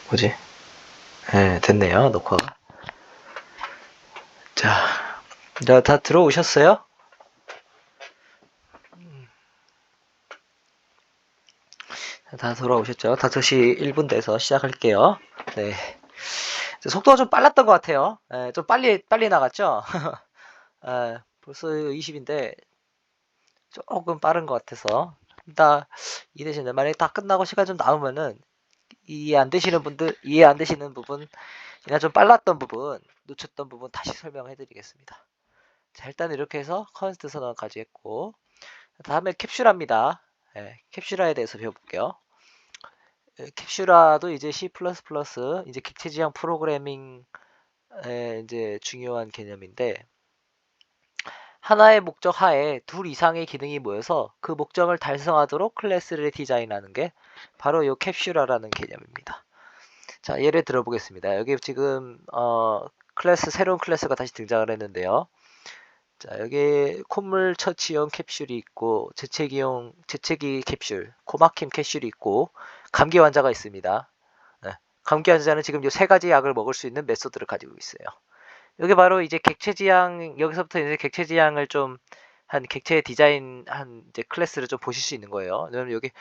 뭐지? 네, 됐네요, 녹화가. 자, 다 들어오셨어요? 다 돌아오셨죠? 5시 1분 돼서 시작할게요. 네. 속도가 좀 빨랐던 것 같아요. 네, 좀 빨리 나갔죠? 벌써 20인데 조금 빠른 것 같아서. 이 대신에 만약에 다 끝나고 시간 좀 남으면은 이해 안 되시는 부분, 이나 좀 빨랐던 부분, 놓쳤던 부분 다시 설명해 드리겠습니다. 자, 일단 이렇게 해서 컨스트 선언까지 했고, 다음에 캡슐화입니다. 네, 캡슐화에 대해서 배워볼게요. 캡슐화도 이제 C++ 이제 객체지향 프로그래밍의 이제 중요한 개념인데, 하나의 목적 하에 둘 이상의 기능이 모여서 그 목적을 달성하도록 클래스를 디자인하는 게 바로 이 캡슐화라는 개념입니다. 자, 예를 들어보겠습니다. 여기 지금 새로운 클래스가 다시 등장을 했는데요. 자, 여기 콧물 처치용 캡슐이 있고 재채기 캡슐, 코막힘 캡슐이 있고 감기 환자가 있습니다. 네. 감기 환자는 지금 이 세 가지 약을 먹을 수 있는 메소드를 가지고 있어요. 여기 바로 이제 여기서부터 이제 객체 지향을 좀 한 객체 디자인 한 이제 클래스를 좀 보실 수 있는 거예요. 왜냐면 여기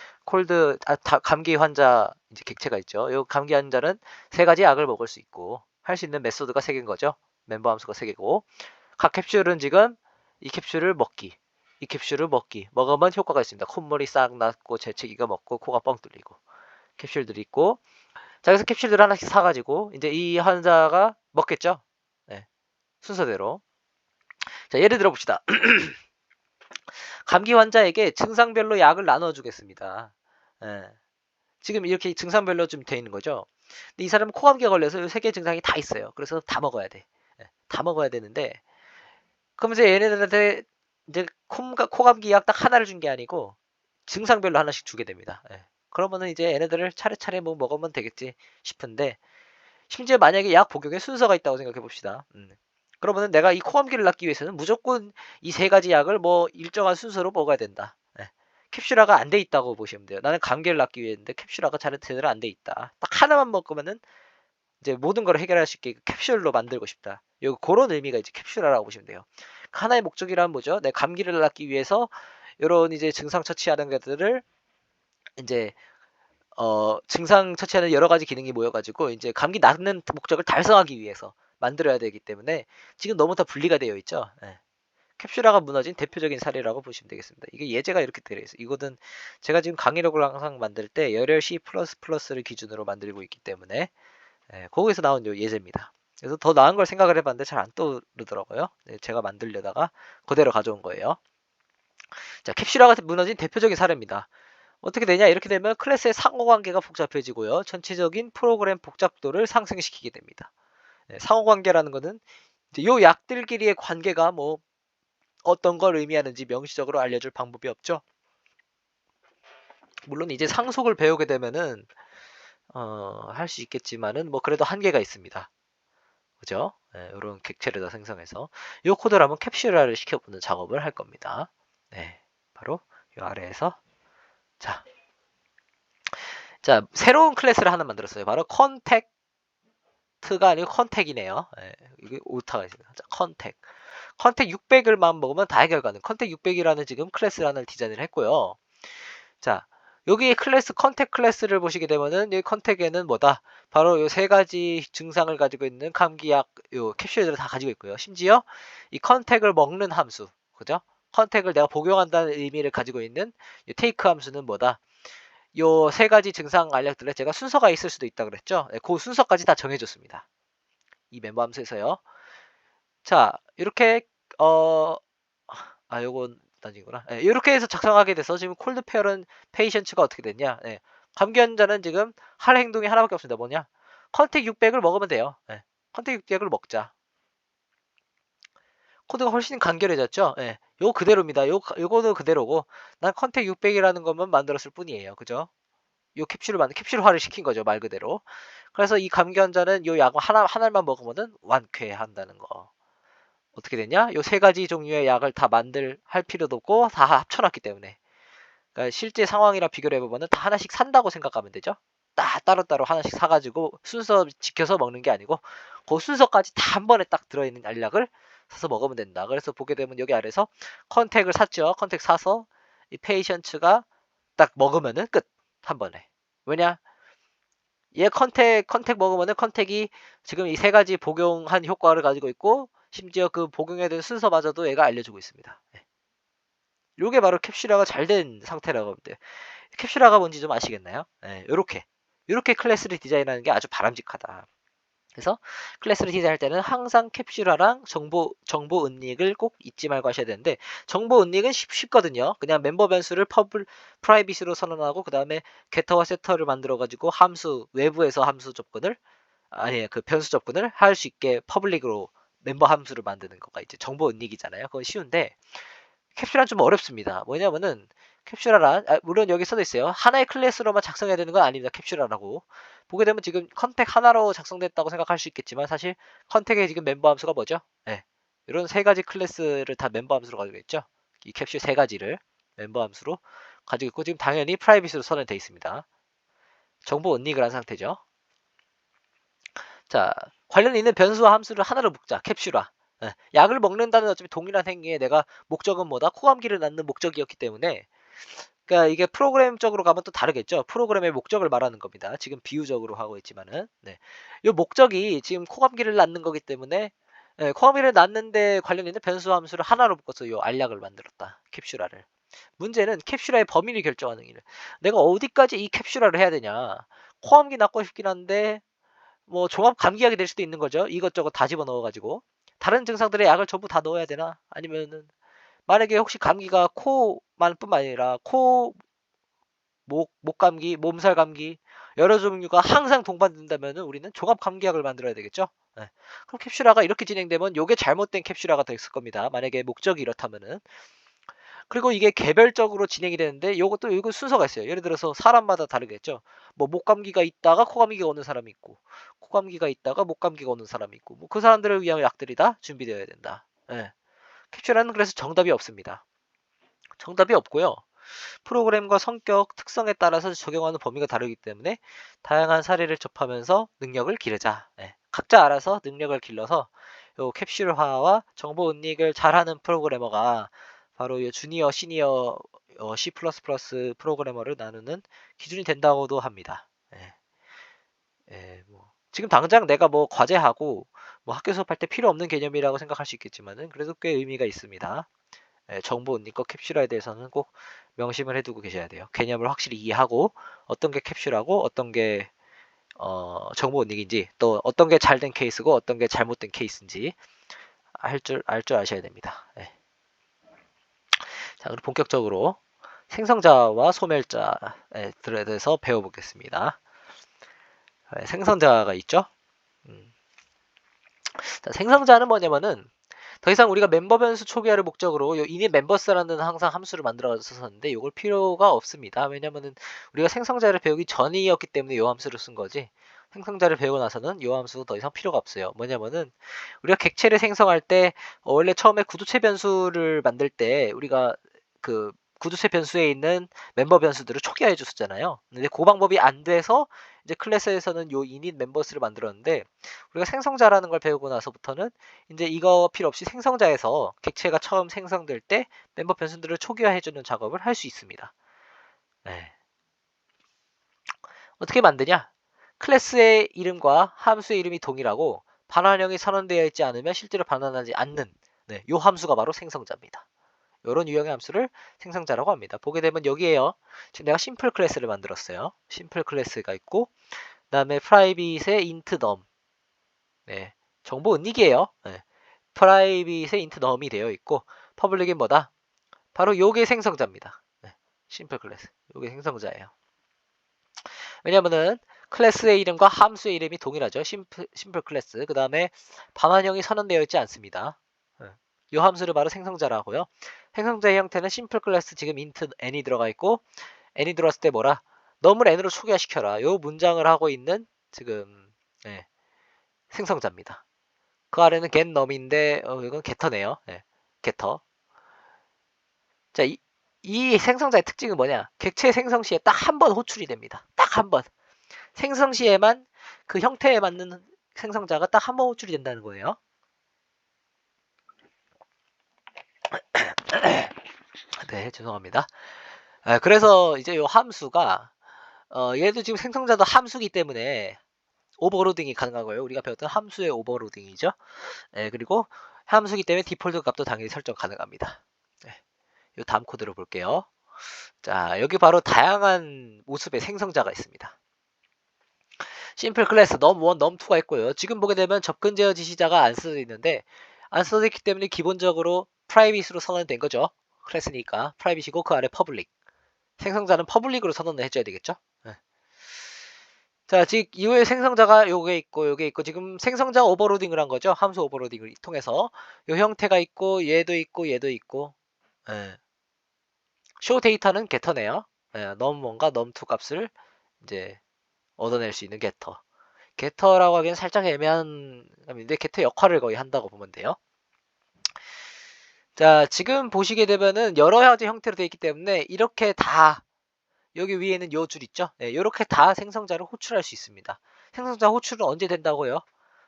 감기 환자 이제 객체가 있죠. 요 감기 환자는 세 가지 약을 먹을 수 있고 할 수 있는 메소드가 세 개인 거죠. 멤버 함수가 세 개고 각 캡슐은 지금 이 캡슐을 먹기 먹으면 효과가 있습니다. 콧물이 싹 났고 재채기가 먹고 코가 뻥 뚫리고 캡슐들이 있고 자 그래서 캡슐들을 하나씩 사가지고 이제 이 환자가 먹겠죠. 네, 순서대로. 자 예를 들어 봅시다. 감기 환자에게 증상별로 약을 나눠주겠습니다. 예, 지금 이렇게 증상별로 좀 돼 있는 거죠. 근데 이 사람은 코감기가 걸려서 세 개 증상이 다 있어요. 그래서 다 먹어야 돼. 예, 다 먹어야 되는데 그러면서 얘네들한테 이제 코감기 약 딱 하나를 준 게 아니고 증상별로 하나씩 주게 됩니다. 예. 그러면은 이제 얘네들을 차례차례 뭐 먹으면 되겠지 싶은데 심지어 만약에 약 복용에 순서가 있다고 생각해 봅시다. 그러면은 내가 이 코감기를 낫기 위해서는 무조건 이 세 가지 약을 뭐 일정한 순서로 먹어야 된다. 예. 캡슐화가 안 돼 있다고 보시면 돼요. 나는 감기를 낫기 위해 했는데 캡슐화가 제대로 안 돼 있다. 딱 하나만 먹으면은 이제 모든 걸 해결할 수 있게 캡슐로 만들고 싶다. 그런 의미가 이제 캡슐화라고 보시면 돼요. 하나의 목적이란 뭐죠? 내 감기를 낫기 위해서 이런 이제 증상 처치하는 것들을 이제 증상 처치하는 여러 가지 기능이 모여가지고 이제 감기 낫는 목적을 달성하기 위해서 만들어야 되기 때문에 지금 너무 다 분리가 되어 있죠. 예. 캡슐화가 무너진 대표적인 사례라고 보시면 되겠습니다. 이게 예제가 이렇게 되어 있어요. 이거는 제가 지금 강의록을 항상 만들 때 열혈 C++를 기준으로 만들고 있기 때문에 거기서 나온 예제입니다. 그래서 더 나은 걸 생각을 해봤는데 잘 안 떠오르더라고요. 네, 제가 만들려다가 그대로 가져온 거예요. 자, 캡슐화가 무너진 대표적인 사례입니다. 어떻게 되냐? 이렇게 되면 클래스의 상호관계가 복잡해지고요. 전체적인 프로그램 복잡도를 상승시키게 됩니다. 상호관계라는 것은 이제 요 약들끼리의 관계가 뭐 어떤 걸 의미하는지 명시적으로 알려줄 방법이 없죠. 물론 이제 상속을 배우게 되면은 할 수 있겠지만은 뭐 그래도 한계가 있습니다. 그죠? 이런 객체를 다 생성해서 이 코드를 한번 캡슐화를 시켜보는 작업을 할 겁니다. 네, 바로 이 아래에서 자, 새로운 클래스를 하나 만들었어요. 바로 컨택트가 아니고 컨택이네요. 이게 오타가 있습니다. 자, 컨택 600을만 먹으면 다 해결 가능. 컨택 600이라는 지금 클래스를 하나 디자인을 했고요. 자, 여기 컨택 클래스를 보시게 되면은 이 컨택에는 뭐다? 바로 요 세 가지 증상을 가지고 있는 감기약 요 캡슐들을 다 가지고 있고요. 심지어 이 컨택을 먹는 함수, 그죠? 컨택을 내가 복용한다는 의미를 가지고 있는 이 테이크 함수는 뭐다? 요 세 가지 증상 알약들에 제가 순서가 있을 수도 있다 그랬죠? 그 순서까지 다 정해줬습니다. 이 멤버 함수에서요. 자, 이렇게 요건 단위구나. 이렇게 해서 작성하게 돼서 지금 콜드 페이션츠가 어떻게 됐냐? 감기 환자는 지금 할 행동이 하나밖에 없습니다. 뭐냐? 컨택 600을 먹으면 돼요. 컨택 600을 먹자. 코드가 훨씬 간결해졌죠? 요 그대로입니다. 요거도 그대로고 난 컨택 600이라는 것만 만들었을 뿐이에요. 그죠? 요 캡슐화를 시킨 거죠. 말 그대로. 그래서 이 감기 환자는 요 약 하나만 먹으면은 완쾌한다는 거. 어떻게 되냐? 요 세 가지 종류의 약을 다 할 필요도 없고 다 합쳐놨기 때문에. 그러니까 실제 상황이랑 비교를 해보면은 다 하나씩 산다고 생각하면 되죠. 따로따로 하나씩 사가지고 순서 지켜서 먹는 게 아니고 그 순서까지 다 한 번에 딱 들어있는 알약을 사서 먹으면 된다. 그래서 보게 되면 여기 아래서 컨택을 샀죠. 컨택 사서 이 페이션츠가 딱 먹으면은 끝. 한 번에. 왜냐? 얘 컨택 먹으면은 컨택이 지금 이 세 가지 복용한 효과를 가지고 있고 심지어 그 복용에 대한 순서마저도 얘가 알려주고 있습니다. 네. 요게 바로 캡슐화가 잘 된 상태라고 하면 돼요. 캡슐화가 뭔지 좀 아시겠나요? 네, 요렇게 클래스를 디자인하는 게 아주 바람직하다. 그래서 클래스를 디자인할 때는 항상 캡슐화랑 정보 은닉을 꼭 잊지 말고 하셔야 되는데 정보 은닉은 쉽거든요. 그냥 멤버 변수를 프라이빗으로 선언하고 그 다음에 게터와 세터를 만들어 가지고 외부에서 함수 접근을 그 변수 접근을 할 수 있게 퍼블릭으로 멤버 함수를 만드는 거가 이제 정보 은닉이잖아요. 그건 쉬운데 캡슐화는 좀 어렵습니다. 뭐냐면은 캡슐화란 물론 여기 써져 있어요. 하나의 클래스로만 작성해야 되는 건 아닙니다. 캡슐화라고. 보게 되면 지금 컨택 하나로 작성됐다고 생각할 수 있겠지만 사실 컨택의 지금 멤버 함수가 뭐죠? 네. 이런 세 가지 클래스를 다 멤버 함수로 가지고 있죠. 이 캡슐 세 가지를 멤버 함수로 가지고 있고 지금 당연히 프라이빗으로 선언되어 있습니다. 정보 은닉을 한 상태죠. 자, 관련 있는 변수와 함수를 하나로 묶자. 캡슐화. 예, 약을 먹는다는 어차피 동일한 행위에 내가 목적은 뭐다? 코감기를 낳는 목적이었기 때문에 그러니까 이게 프로그램적으로 가면 또 다르겠죠. 프로그램의 목적을 말하는 겁니다. 지금 비유적으로 하고 있지만은 네. 이 목적이 지금 코감기를 낳는 거기 때문에 코감기를 낳는데 관련 있는 변수 함수를 하나로 묶어서 이 알약을 만들었다. 캡슐화를. 문제는 캡슐화의 범위를 결정하는 일. 내가 어디까지 이 캡슐화를 해야 되냐. 코감기 낳고 싶긴 한데 뭐 종합 감기약이 될 수도 있는 거죠. 이것저것 다 집어넣어 가지고. 다른 증상들의 약을 전부 다 넣어야 되나? 아니면은 만약에 혹시 감기가 코만 뿐만 아니라 목 감기, 몸살 감기 여러 종류가 항상 동반된다면은 우리는 종합 감기약을 만들어야 되겠죠. 예. 그럼 캡슐화가 이렇게 진행되면 요게 잘못된 캡슐화가 됐을 겁니다. 만약에 목적이 이렇다면은. 그리고 이게 개별적으로 진행이 되는데 요것도 이거 순서가 있어요. 예를 들어서 사람마다 다르겠죠. 뭐 목감기가 있다가 코감기가 오는 사람이 있고 코감기가 있다가 목감기가 오는 사람이 있고 뭐 그 사람들을 위한 약들이 다 준비되어야 된다. 예. 캡슐화는 그래서 정답이 없습니다. 정답이 없고요. 프로그램과 성격, 특성에 따라서 적용하는 범위가 다르기 때문에 다양한 사례를 접하면서 능력을 기르자. 예. 각자 알아서 능력을 길러서 요 캡슐화와 정보 은닉을 잘하는 프로그래머가 바로 요 주니어, 시니어 C++ 프로그래머를 나누는 기준이 된다고도 합니다. 예. 예, 뭐 지금 당장 내가 뭐 과제하고 뭐 학교 수업할 때 필요 없는 개념이라고 생각할 수 있겠지만은 그래도 꽤 의미가 있습니다. 예, 정보 은닉과 캡슐화에 대해서는 꼭 명심을 해두고 계셔야 돼요. 개념을 확실히 이해하고 어떤 게 캡슐화고 어떤 게 정보 은닉인지 또 어떤 게 잘된 케이스고 어떤 게 잘못된 케이스인지 알 줄 아셔야 됩니다. 예. 자, 그럼 본격적으로 생성자와 소멸자에 대해서 배워보겠습니다. 예, 생성자가 있죠. 음. 자, 생성자는 뭐냐면은 더 이상 우리가 멤버 변수 초기화를 목적으로 요 init members라는 항상 함수를 만들었었는데 이걸 필요가 없습니다. 왜냐면은 우리가 생성자를 배우기 전이었기 때문에 요 함수를 쓴 거지. 생성자를 배우고 나서는 요 함수 더 이상 필요가 없어요. 뭐냐면은 우리가 객체를 생성할 때 원래 처음에 구두체 변수를 만들 때 우리가 그 구두체 변수에 있는 멤버 변수들을 초기화해 줬었잖아요. 근데 그 방법이 안 돼서 이제 클래스에서는 요 init members를 만들었는데 우리가 생성자라는 걸 배우고 나서부터는 이제 이거 필요 없이 생성자에서 객체가 처음 생성될 때 멤버 변수들을 초기화해주는 작업을 할 수 있습니다. 네. 어떻게 만드냐? 클래스의 이름과 함수의 이름이 동일하고 반환형이 선언되어 있지 않으면 실제로 반환하지 않는 요 함수가 바로 생성자입니다. 이런 유형의 함수를 생성자라고 합니다. 보게 되면 여기에요. 지금 내가 심플 클래스를 만들었어요. 심플 클래스가 있고 그 다음에 프라이빗의 int num 네. 정보 은닉이에요. 네. 프라이빗의 int num이 되어 있고 퍼블릭이 뭐다? 바로 요게 생성자입니다. 네. 심플 클래스. 요게 생성자예요. 왜냐면은 클래스의 이름과 함수의 이름이 동일하죠. 심플 클래스. 그 다음에 반환형이 선언되어 있지 않습니다. 이 함수를 바로 생성자라고요. 생성자의 형태는 심플 클래스 지금 int n이 들어가 있고 n이 들어왔을 때 뭐라? num을 n으로 초기화시켜라. 요 문장을 하고 있는 지금 생성자입니다. 그 아래는 get num인데 이건 get터네요. getter. 자, 이 생성자의 특징은 뭐냐? 객체 생성 시에 딱 한 번 호출이 됩니다. 딱 한 번. 생성 시에만 그 형태에 맞는 생성자가 딱 한 번 호출이 된다는 거예요. 네, 죄송합니다. 그래서 이제 요 함수가 얘도 지금 생성자도 함수기 때문에 오버로딩이 가능한 거예요. 우리가 배웠던 함수의 오버로딩이죠. 그리고 함수기 때문에 디폴트 값도 당연히 설정 가능합니다. 요 다음 코드로 볼게요. 자, 여기 바로 다양한 모습의 생성자가 있습니다. 심플 클래스 num1, num2가 있고요. 지금 보게 되면 접근 제어 지시자가 안 써져 있는데 안 써져 있기 때문에 기본적으로 프라이빗으로 선언된 거죠. 클래스니까 프라이빗이고 그 아래 퍼블릭. 생성자는 퍼블릭으로 선언을 해줘야 되겠죠. 네. 자, 즉 이후에 생성자가 요게 있고 지금 생성자 오버로딩을 한 거죠. 함수 오버로딩을 통해서 요 형태가 있고 얘도 있고. 예. show 데이터는 get터네요. num1과 num2 값을 이제 얻어낼 수 있는 getter. getter라고 하기엔 살짝 애매한 감인데 getter 역할을 거의 한다고 보면 돼요. 자, 지금 보시게 되면은 여러 가지 형태로 되어 있기 때문에 이렇게 다 여기 위에는 요 줄 있죠? 네, 이렇게 다 생성자를 호출할 수 있습니다. 생성자 호출은 언제 된다고요?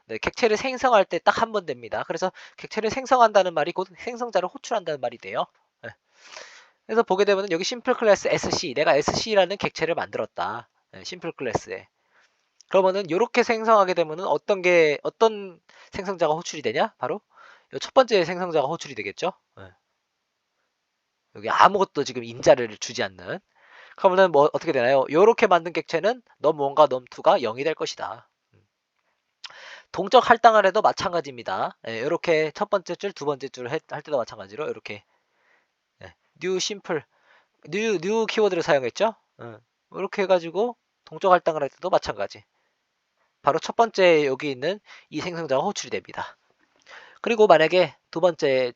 네, 객체를 생성할 때 딱 한 번 됩니다. 그래서 객체를 생성한다는 말이 곧 생성자를 호출한다는 말이 돼요. 네. 그래서 보게 되면 여기 심플 클래스 SC, 내가 SC라는 객체를 만들었다. 네, 심플 클래스에. 그러면은 이렇게 생성하게 되면은 어떤 생성자가 호출이 되냐? 바로 첫 번째 생성자가 호출이 되겠죠? 네. 여기 아무것도 지금 인자를 주지 않는. 그러면은 뭐 어떻게 되나요? 요렇게 만든 객체는 num1과 num2가 0이 될 것이다. 동적 할당을 해도 마찬가지입니다. 이렇게 첫 번째 줄, 두 번째 줄 할 때도 마찬가지로 이렇게 new simple, new 키워드를 사용했죠. 이렇게 해가지고 동적 할당을 할 때도 마찬가지. 바로 첫 번째 여기 있는 이 생성자가 호출이 됩니다. 그리고 만약에 두 번째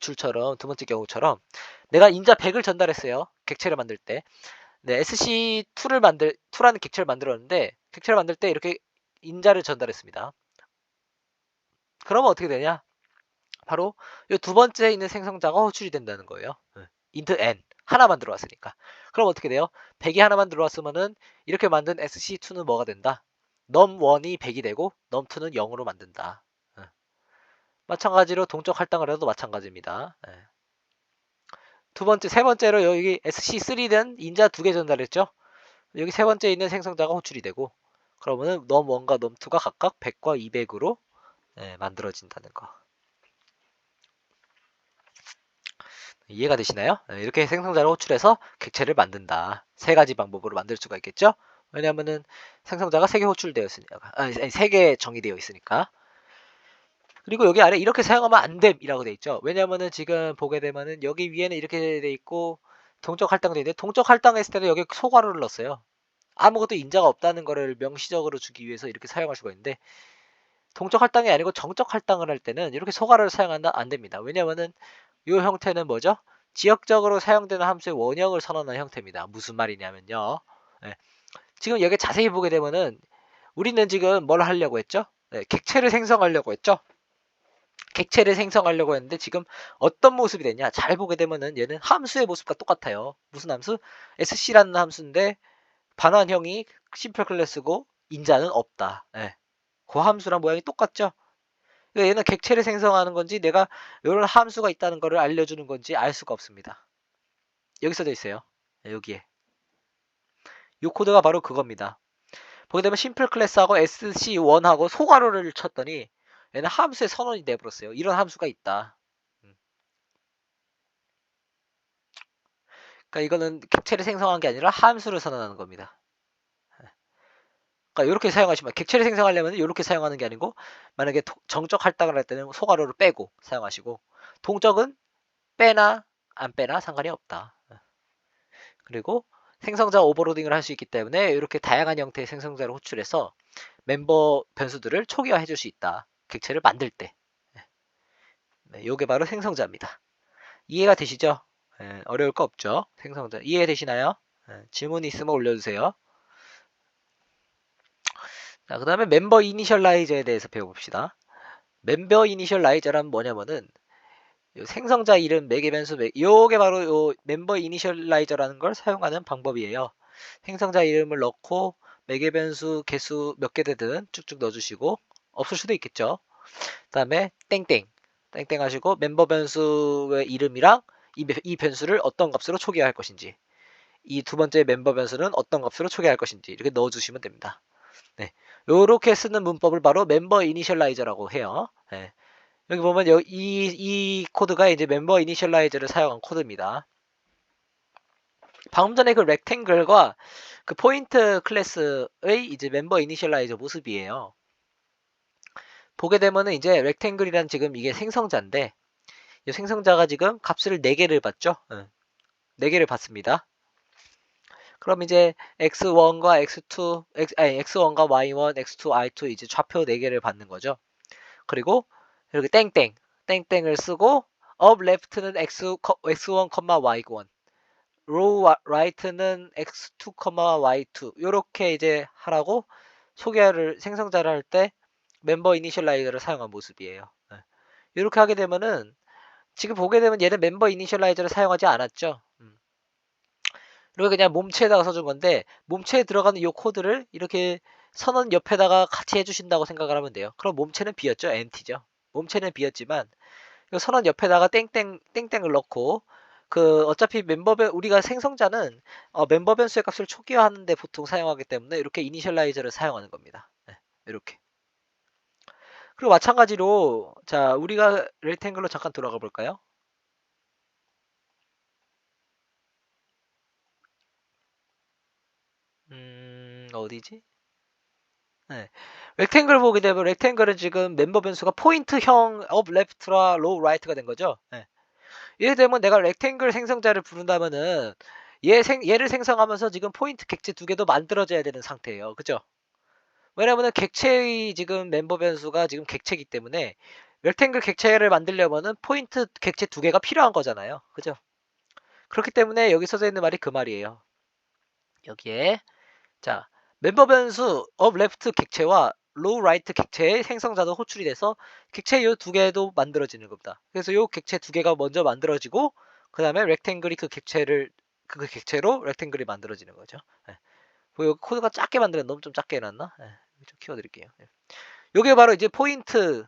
경우처럼 내가 인자 100을 전달했어요. 객체를 만들 때. 네, SC2라는 객체를 만들었는데 객체를 만들 때 이렇게 인자를 전달했습니다. 그러면 어떻게 되냐? 바로 이 두 번째 있는 생성자가 호출이 된다는 거예요. int n 하나만 들어왔으니까. 그럼 어떻게 돼요? 100이 하나만 들어왔으면은 이렇게 만든 SC2는 뭐가 된다? num1이 100이 되고 num2는 0으로 만든다. 마찬가지로 동적 할당을 해도 마찬가지입니다. 세 번째로 여기 SC3는 인자 2개 전달했죠? 여기 세 번째 있는 생성자가 호출이 되고 그러면은 num1과 num2가 각각 100과 200으로 만들어진다는 거. 이해가 되시나요? 이렇게 생성자를 호출해서 객체를 만든다. 세 가지 방법으로 만들 수가 있겠죠? 왜냐하면은 생성자가 3개 호출되어 있으니까, 아니 3개 정의되어 있으니까. 그리고 여기 아래 이렇게 사용하면 안 됨이라고 돼 있죠. 왜냐하면은 지금 보게 되면은 여기 위에는 이렇게 돼 있고 동적 할당돼 있는데 동적 할당했을 때는 여기 소괄호를 넣었어요. 아무것도 인자가 없다는 거를 명시적으로 주기 위해서 이렇게 사용할 수가 있는데 동적 할당이 아니고 정적 할당을 할 때는 이렇게 소괄호를 사용한다 안 됩니다. 왜냐하면은 이 형태는 뭐죠? 지역적으로 사용되는 함수의 원형을 선언한 형태입니다. 무슨 말이냐면요. 네. 지금 여기 자세히 보게 되면은 우리는 지금 뭘 하려고 했죠? 객체를 생성하려고 했죠? 객체를 생성하려고 했는데 지금 어떤 모습이 되냐? 잘 보게 되면은 얘는 함수의 모습과 똑같아요. 무슨 함수? sc라는 함수인데 반환형이 심플 클래스고 인자는 없다. 그 함수랑 모양이 똑같죠? 얘는 객체를 생성하는 건지 내가 이런 함수가 있다는 것을 알려주는 건지 알 수가 없습니다. 여기 써져 있어요. 여기에. 이 코드가 바로 그겁니다. 보게 되면 심플 클래스하고 sc1하고 소괄호를 쳤더니 얘는 함수의 선언이 내버렸어요. 이런 함수가 있다. 그러니까 이거는 객체를 생성한 게 아니라 함수를 선언하는 겁니다. 그러니까 이렇게 사용하시면 객체를 생성하려면 이렇게 사용하는 게 아니고 만약에 정적 할당을 할 때는 소괄호를 빼고 사용하시고 동적은 빼나 안 빼나 상관이 없다. 그리고 생성자 오버로딩을 할 수 있기 때문에 이렇게 다양한 형태의 생성자를 호출해서 멤버 변수들을 초기화해 줄 수 있다. 객체를 만들 때. 이게 바로 생성자입니다. 이해가 되시죠? 어려울 거 없죠? 생성자. 이해되시나요? 질문 있으면 올려주세요. 자, 그 다음에 멤버 이니셜라이저에 대해서 배워봅시다. 멤버 이니셜라이저란 뭐냐면은 생성자 이름 매개 변수 요게 바로 요 멤버 이니셜라이저라는 걸 사용하는 방법이에요. 생성자 이름을 넣고 매개 변수 개수 몇 개 되든 쭉쭉 넣어주시고 없을 수도 있겠죠. 그 다음에 땡땡 하시고 멤버 변수의 이름이랑 이 변수를 어떤 값으로 초기화할 것인지 이 두 번째 멤버 변수는 어떤 값으로 초기화할 것인지 이렇게 넣어주시면 됩니다. 네, 요렇게 쓰는 문법을 바로 멤버 이니셜라이저라고 해요. 네. 여기 보면 이 코드가 이제 멤버 이니셜라이저를 사용한 코드입니다. 방금 전에 그 렉탱글과 그 포인트 클래스의 이제 멤버 이니셜라이저 모습이에요. 보게 되면은 이제 렉탱글이란 지금 이게 생성자인데 이 생성자가 지금 값을 4개를 받죠. 4개를 받습니다. 그럼 이제 x1과 x2, x1과 y1, x2, y2 이제 좌표 4개를 받는 거죠. 그리고 이렇게 땡땡을 쓰고 up left는 x1, y1, row right는 x2, y2 요렇게 이제 하라고 소개를 생성자를 할 때 멤버 이니셜라이저를 사용한 모습이에요. 이렇게 하게 되면은 지금 보게 되면 얘는 멤버 이니셜라이저를 사용하지 않았죠. 그리고 그냥 몸체에다가 써준 건데 몸체에 들어가는 이 코드를 이렇게 선언 옆에다가 같이 해주신다고 생각을 하면 돼요. 그럼 몸체는 비었죠. 엔티죠. 몸체는 비었지만 선언 옆에다가 땡땡을 넣고 그 어차피 우리가 생성자는 멤버 변수의 값을 초기화하는데 보통 사용하기 때문에 이렇게 이니셜라이저를 사용하는 겁니다. 네, 이렇게. 그리고 마찬가지로 자 우리가 렉탱글로 잠깐 돌아가 볼까요? 어디지? 네. 렉탱글 보게 되면 렉탱글은 지금 멤버 변수가 포인트형 업 레프트라 로우 라이트가 된 거죠. 네. 이래 되면 내가 렉탱글 생성자를 부른다면은 얘를 생성하면서 지금 포인트 객체 2개도 만들어져야 되는 상태예요. 그죠? 왜냐면은 객체의 지금 멤버 변수가 지금 객체이기 때문에 렉탱글 객체를 만들려면은 포인트 객체 2개가 필요한 거잖아요. 그죠? 그렇기 때문에 여기 써져 있는 말이 그 말이에요. 여기에 자 멤버 변수 업 레프트 객체와 로우 라이트 객체의 생성자도 호출이 돼서 객체 이 2개도 만들어지는 겁니다. 그래서 이 객체 2개가 먼저 만들어지고 그 다음에 렉탱글이 그 객체로 렉탱글이 만들어지는 거죠. 네. 여기 코드가 작게 만들었는데 너무 좀 작게 해놨나? 네. 좀 키워드릴게요. 네. 요게 바로 이제 포인트에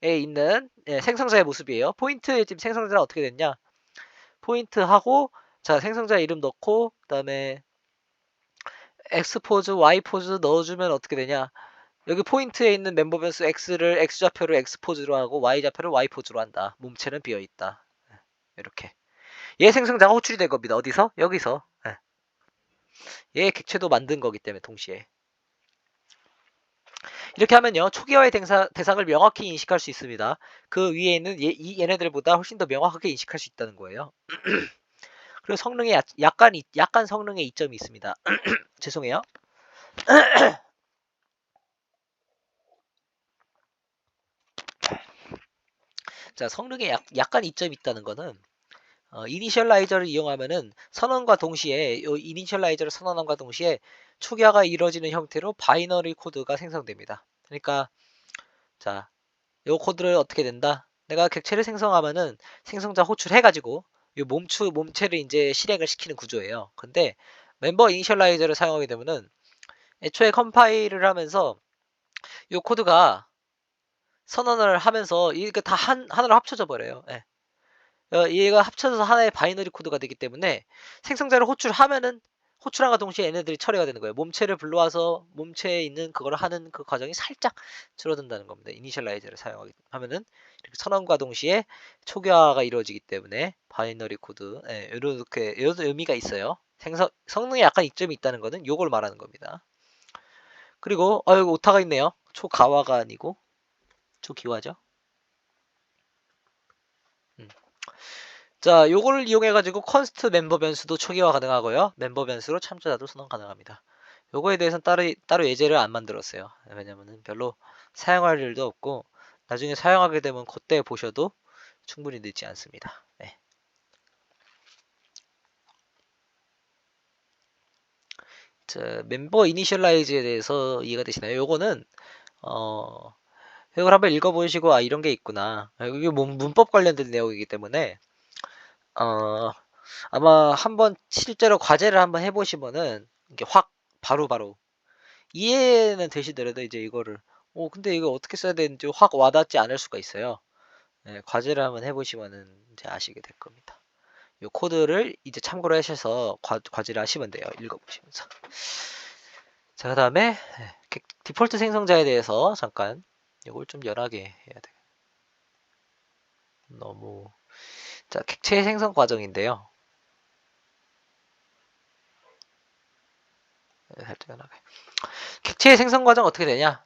있는 생성자의 모습이에요. 포인트의 지금 생성자는 어떻게 됐냐? 포인트하고 자 생성자 이름 넣고 그 다음에 X 포즈, Y 포즈 넣어주면 어떻게 되냐? 여기 포인트에 있는 멤버 변수 X를 X좌표를 X 포즈로 하고 Y좌표를 Y 포즈로 한다. 몸체는 비어 있다. 이렇게. 얘 생성자가 호출이 된 겁니다. 어디서? 여기서. 얘 객체도 만든 거기 때문에 동시에. 이렇게 하면요. 초기화의 대상을 명확히 인식할 수 있습니다. 그 위에 있는 얘네들보다 훨씬 더 명확하게 인식할 수 있다는 거예요. 그리고 성능에 약간 성능에 이점이 있습니다. 죄송해요. 자, 성능에 약간 이점이 있다는 거는 이니셜라이저를 이용하면은 선언과 동시에 이 이니셜라이저를 선언함과 동시에 초기화가 이루어지는 형태로 바이너리 코드가 생성됩니다. 그러니까 자, 이 코드를 어떻게 된다? 내가 객체를 생성하면은 생성자 호출해가지고 이 몸체를 이제 실행을 시키는 구조예요. 근데 멤버 이니셜라이저를 사용하게 되면은 애초에 컴파일을 하면서 이 코드가 선언을 하면서 이게 다 하나로 합쳐져 버려요. 예. 얘가 합쳐져서 하나의 바이너리 코드가 되기 때문에 생성자를 호출함과 동시에 얘네들이 처리가 되는 거예요. 몸체를 불러와서 몸체에 있는 그걸 하는 그 과정이 살짝 줄어든다는 겁니다. 이니셜라이저를 하면은 이렇게 선언과 동시에 초기화가 이루어지기 때문에 바이너리 코드 이렇게 이런 의미가 있어요. 성능에 약간 이점이 있다는 거는 요걸 말하는 겁니다. 그리고 여기 오타가 있네요. 초가화가 아니고 초기화죠. 자, 요거를 이용해가지고 컨스트 멤버 변수도 초기화 가능하고요. 멤버 변수로 참조자도 선언 가능합니다. 요거에 대해서는 따로 예제를 안 만들었어요. 왜냐면은 별로 사용할 일도 없고 나중에 사용하게 되면 그때 보셔도 충분히 늦지 않습니다. 네. 자, 멤버 이니셜라이즈에 대해서 이해가 되시나요? 요거는 이걸 한번 읽어보시고 이런 게 있구나. 이게 문법 관련된 내용이기 때문에 아마 한번 실제로 과제를 한번 해보시면은 이게 확 바로바로 이해는 되시더라도 이제 이거를 근데 이거 어떻게 써야 되는지 확 와닿지 않을 수가 있어요. 예, 과제를 한번 해보시면은 이제 아시게 될 겁니다. 요 코드를 이제 참고로 하셔서 과제를 하시면 돼요. 읽어보시면서. 자, 그 다음에 디폴트 생성자에 대해서 잠깐 이걸 좀 연하게 해야 돼. 너무 자, 객체 생성 과정인데요. 살짝 연하게. 객체 생성 과정 어떻게 되냐?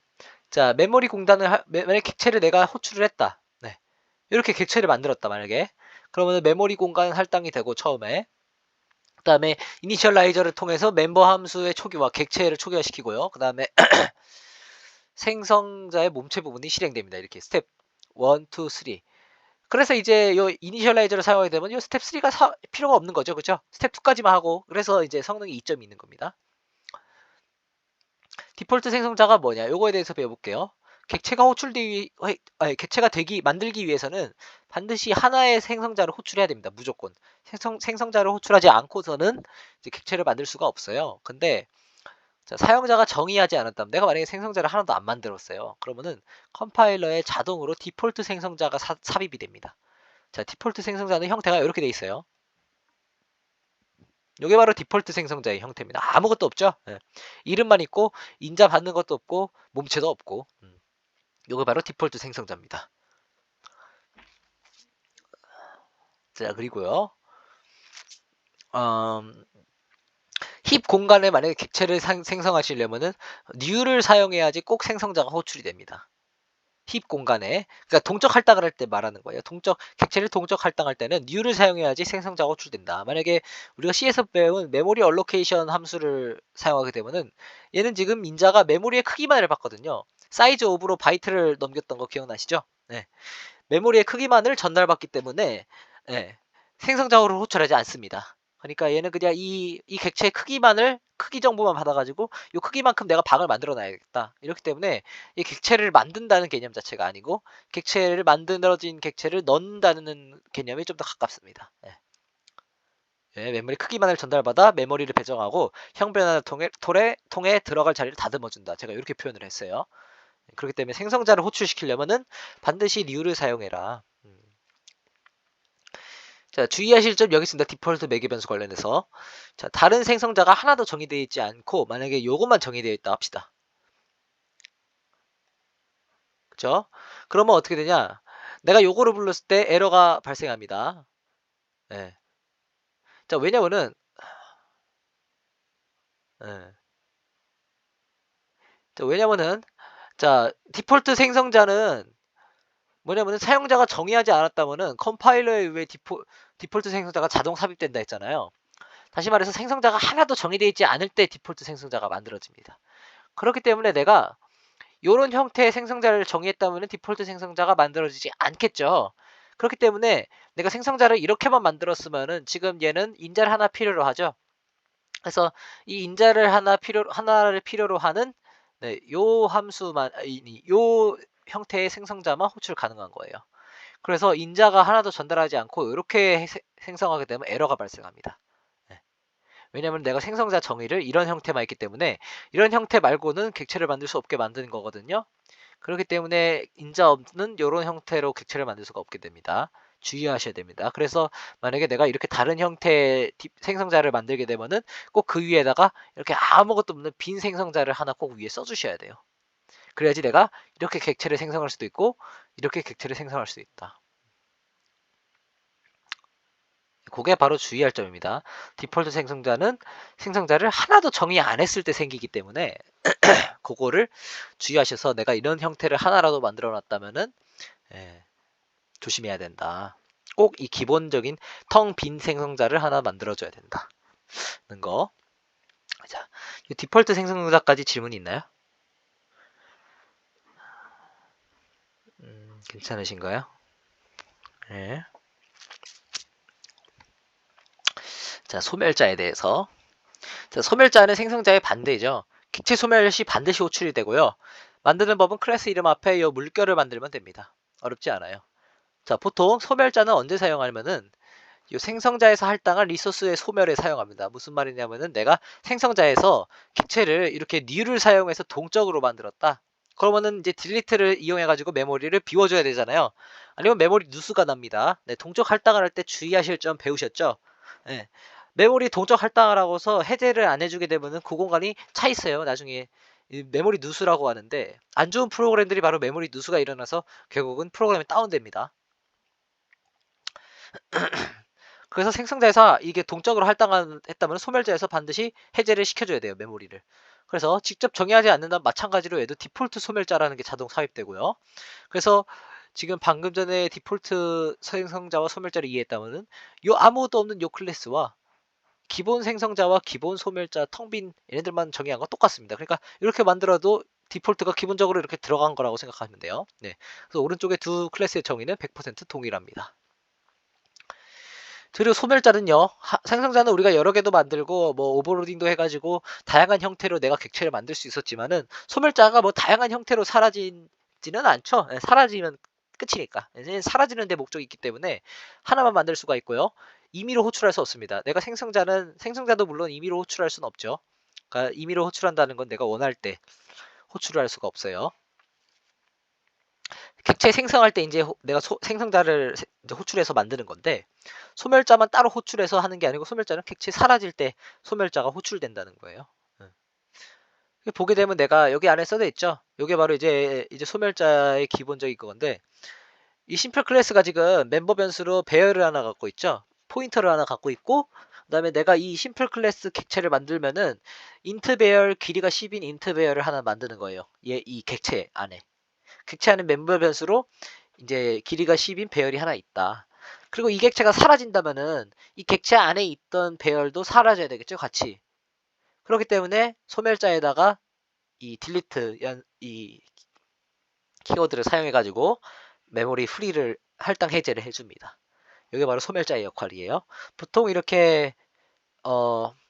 자, 메모리 공간을 만약에 객체를 내가 호출을 했다. 네. 이렇게 객체를 만들었다 만약에. 그러면 메모리 공간 할당이 되고 처음에 그 다음에 이니셜라이저를 통해서 멤버 함수의 초기화, 객체를 초기화시키고요. 그 다음에 생성자의 몸체 부분이 실행됩니다. 이렇게 스텝 1, 2, 3. 그래서 이제 요 이니셜라이저를 사용하게 되면 요 스텝 3가 필요가 없는 거죠. 그죠? 스텝 2까지만 하고 그래서 이제 성능이 2점이 있는 겁니다. 디폴트 생성자가 뭐냐? 요거에 대해서 배워볼게요. 객체가 객체가 만들기 위해서는 반드시 하나의 생성자를 호출해야 됩니다. 무조건. 생성자를 호출하지 않고서는 이제 객체를 만들 수가 없어요. 근데 자, 사용자가 정의하지 않았다면 내가 만약에 생성자를 하나도 안 만들었어요. 그러면은 컴파일러에 자동으로 디폴트 생성자가 삽입이 됩니다. 자, 디폴트 생성자는 형태가 이렇게 돼 있어요. 이게 바로 디폴트 생성자의 형태입니다. 아무것도 없죠. 예. 이름만 있고 인자 받는 것도 없고 몸체도 없고 이게 바로 디폴트 생성자입니다. 자, 그리고요. 힙 공간에 만약에 객체를 생성하시려면은 new를 사용해야지 꼭 생성자가 호출이 됩니다. 힙 공간에 그러니까 동적 할당을 할 때 말하는 거예요. 객체를 동적 할당할 때는 new를 사용해야지 생성자가 호출된다. 만약에 우리가 C에서 배운 메모리 얼로케이션 함수를 사용하게 되면은 얘는 지금 인자가 메모리의 크기만을 봤거든요. 사이즈 오브로 바이트를 넘겼던 거 기억나시죠? 네. 메모리의 크기만을 전달받기 때문에 네. 생성자를 호출하지 않습니다. 그러니까 얘는 그냥 이 객체의 크기 정보만 받아가지고 이 크기만큼 내가 방을 만들어 놔야겠다. 이렇기 때문에 이 객체를 만든다는 개념 자체가 아니고 만들어진 객체를 넣는다는 개념이 좀 더 가깝습니다. 예. 예, 메모리 크기만을 전달받아 메모리를 배정하고 형 변환을 통해 들어갈 자리를 다듬어준다. 제가 이렇게 표현을 했어요. 그렇기 때문에 생성자를 호출시키려면은 반드시 new를 사용해라. 자, 주의하실 점 여기 있습니다. 디폴트 매개 변수 관련해서. 자, 다른 생성자가 하나도 정의되어 있지 않고 만약에 요것만 정의되어 있다 합시다. 그죠? 그러면 어떻게 되냐? 내가 요거를 불렀을 때 에러가 발생합니다. 예. 자, 왜냐면은 예. 자, 왜냐면은 자, 디폴트 생성자는 뭐냐면은 사용자가 정의하지 않았다면은 컴파일러에 의해 디폴트 생성자가 자동 삽입된다 했잖아요. 다시 말해서 생성자가 하나도 정의되어 있지 않을 때 디폴트 생성자가 만들어집니다. 그렇기 때문에 내가 요런 형태의 생성자를 정의했다면 디폴트 생성자가 만들어지지 않겠죠. 그렇기 때문에 내가 생성자를 이렇게만 만들었으면은 지금 얘는 인자를 하나 필요로 하죠. 그래서 이 인자를 하나를 필요로 하는 네, 요 함수만 요 형태의 생성자만 호출 가능한 거예요. 그래서 인자가 하나도 전달하지 않고 이렇게 생성하게 되면 에러가 발생합니다. 네. 왜냐면 내가 생성자 정의를 이런 형태만 있기 때문에 이런 형태 말고는 객체를 만들 수 없게 만드는 거거든요. 그렇기 때문에 인자 없는 이런 형태로 객체를 만들 수가 없게 됩니다. 주의하셔야 됩니다. 그래서 만약에 내가 이렇게 다른 형태의 생성자를 만들게 되면은 꼭 그 위에다가 이렇게 아무것도 없는 빈 생성자를 하나 꼭 위에 써주셔야 돼요. 그래야지 내가 이렇게 객체를 생성할 수도 있고 이렇게 객체를 생성할 수도 있다. 그게 바로 주의할 점입니다. 디폴트 생성자를 하나도 정의 안 했을 때 생기기 때문에 그거를 주의하셔서 내가 이런 형태를 하나라도 만들어 놨다면은 조심해야 된다. 꼭 이 기본적인 텅 빈 생성자를 하나 만들어줘야 된다는 거. 자, 디폴트 생성자까지 질문이 있나요? 괜찮으신가요? 네. 자, 소멸자에 대해서. 자, 소멸자는 생성자의 반대죠. 객체 소멸 시 반드시 호출이 되고요. 만드는 법은 클래스 이름 앞에 이 물결을 만들면 됩니다. 어렵지 않아요. 자, 보통 소멸자는 언제 사용하면은 이 생성자에서 할당한 리소스의 소멸에 사용합니다. 무슨 말이냐면은 내가 생성자에서 객체를 이렇게 new를 사용해서 동적으로 만들었다. 그러면은 이제 딜리트를 이용해 가지고 메모리를 비워줘야 되잖아요. 아니면 메모리 누수가 납니다. 네, 동적 할당을 할 때 주의하실 점 배우셨죠? 네. 메모리 동적 할당을 하고서 해제를 안 해주게 되면은 그 공간이 차 있어요. 나중에 이 메모리 누수라고 하는데 안 좋은 프로그램들이 바로 메모리 누수가 일어나서 결국은 프로그램이 다운됩니다. 그래서 생성자에서 이게 동적으로 할당했다면 소멸자에서 반드시 해제를 시켜줘야 돼요. 메모리를. 그래서 직접 정의하지 않는다면 마찬가지로 얘도 디폴트 소멸자라는 게 자동 삽입되고요. 그래서 지금 방금 전에 디폴트 생성자와 소멸자를 이해했다면은 요 아무것도 없는 요 클래스와 기본 생성자와 기본 소멸자 텅빈 얘네들만 정의한 건 똑같습니다. 그러니까 이렇게 만들어도 디폴트가 기본적으로 이렇게 들어간 거라고 생각하면 돼요. 네. 그래서 오른쪽에 두 클래스의 정의는 100% 동일합니다. 그리고 소멸자는요. 생성자는 우리가 여러 개도 만들고 뭐 오버로딩도 해가지고 다양한 형태로 내가 객체를 만들 수 있었지만은 소멸자가 뭐 다양한 형태로 사라지지는 않죠. 네, 사라지면 끝이니까. 사라지는 데 목적이 있기 때문에 하나만 만들 수가 있고요. 임의로 호출할 수 없습니다. 내가 생성자도 물론 임의로 호출할 수는 없죠. 그러니까 임의로 호출한다는 건 내가 원할 때 호출을 할 수가 없어요. 객체 생성할 때 이제 내가 생성자를 이제 호출해서 만드는 건데 소멸자만 따로 호출해서 하는 게 아니고 소멸자는 객체 사라질 때 소멸자가 호출된다는 거예요. 보게 되면 내가 여기 안에 써져 있죠. 이게 바로 이제 소멸자의 기본적인 건데 이 심플 클래스가 지금 멤버 변수로 배열을 하나 갖고 있죠. 포인터를 하나 갖고 있고 그다음에 내가 이 심플 클래스 객체를 만들면은 인트 배열 길이가 10인 인트 배열을 하나 만드는 거예요. 이 객체 안에. 객체 안에 멤버 변수로 이제 길이가 10인 배열이 하나 있다. 그리고 이 객체가 사라진다면은 이 객체 안에 있던 배열도 사라져야 되겠죠, 같이. 그렇기 때문에 소멸자에다가 이 딜리트 이 키워드를 사용해 가지고 메모리 프리를 할당 해제를 해줍니다. 이게 바로 소멸자의 역할이에요. 보통 이렇게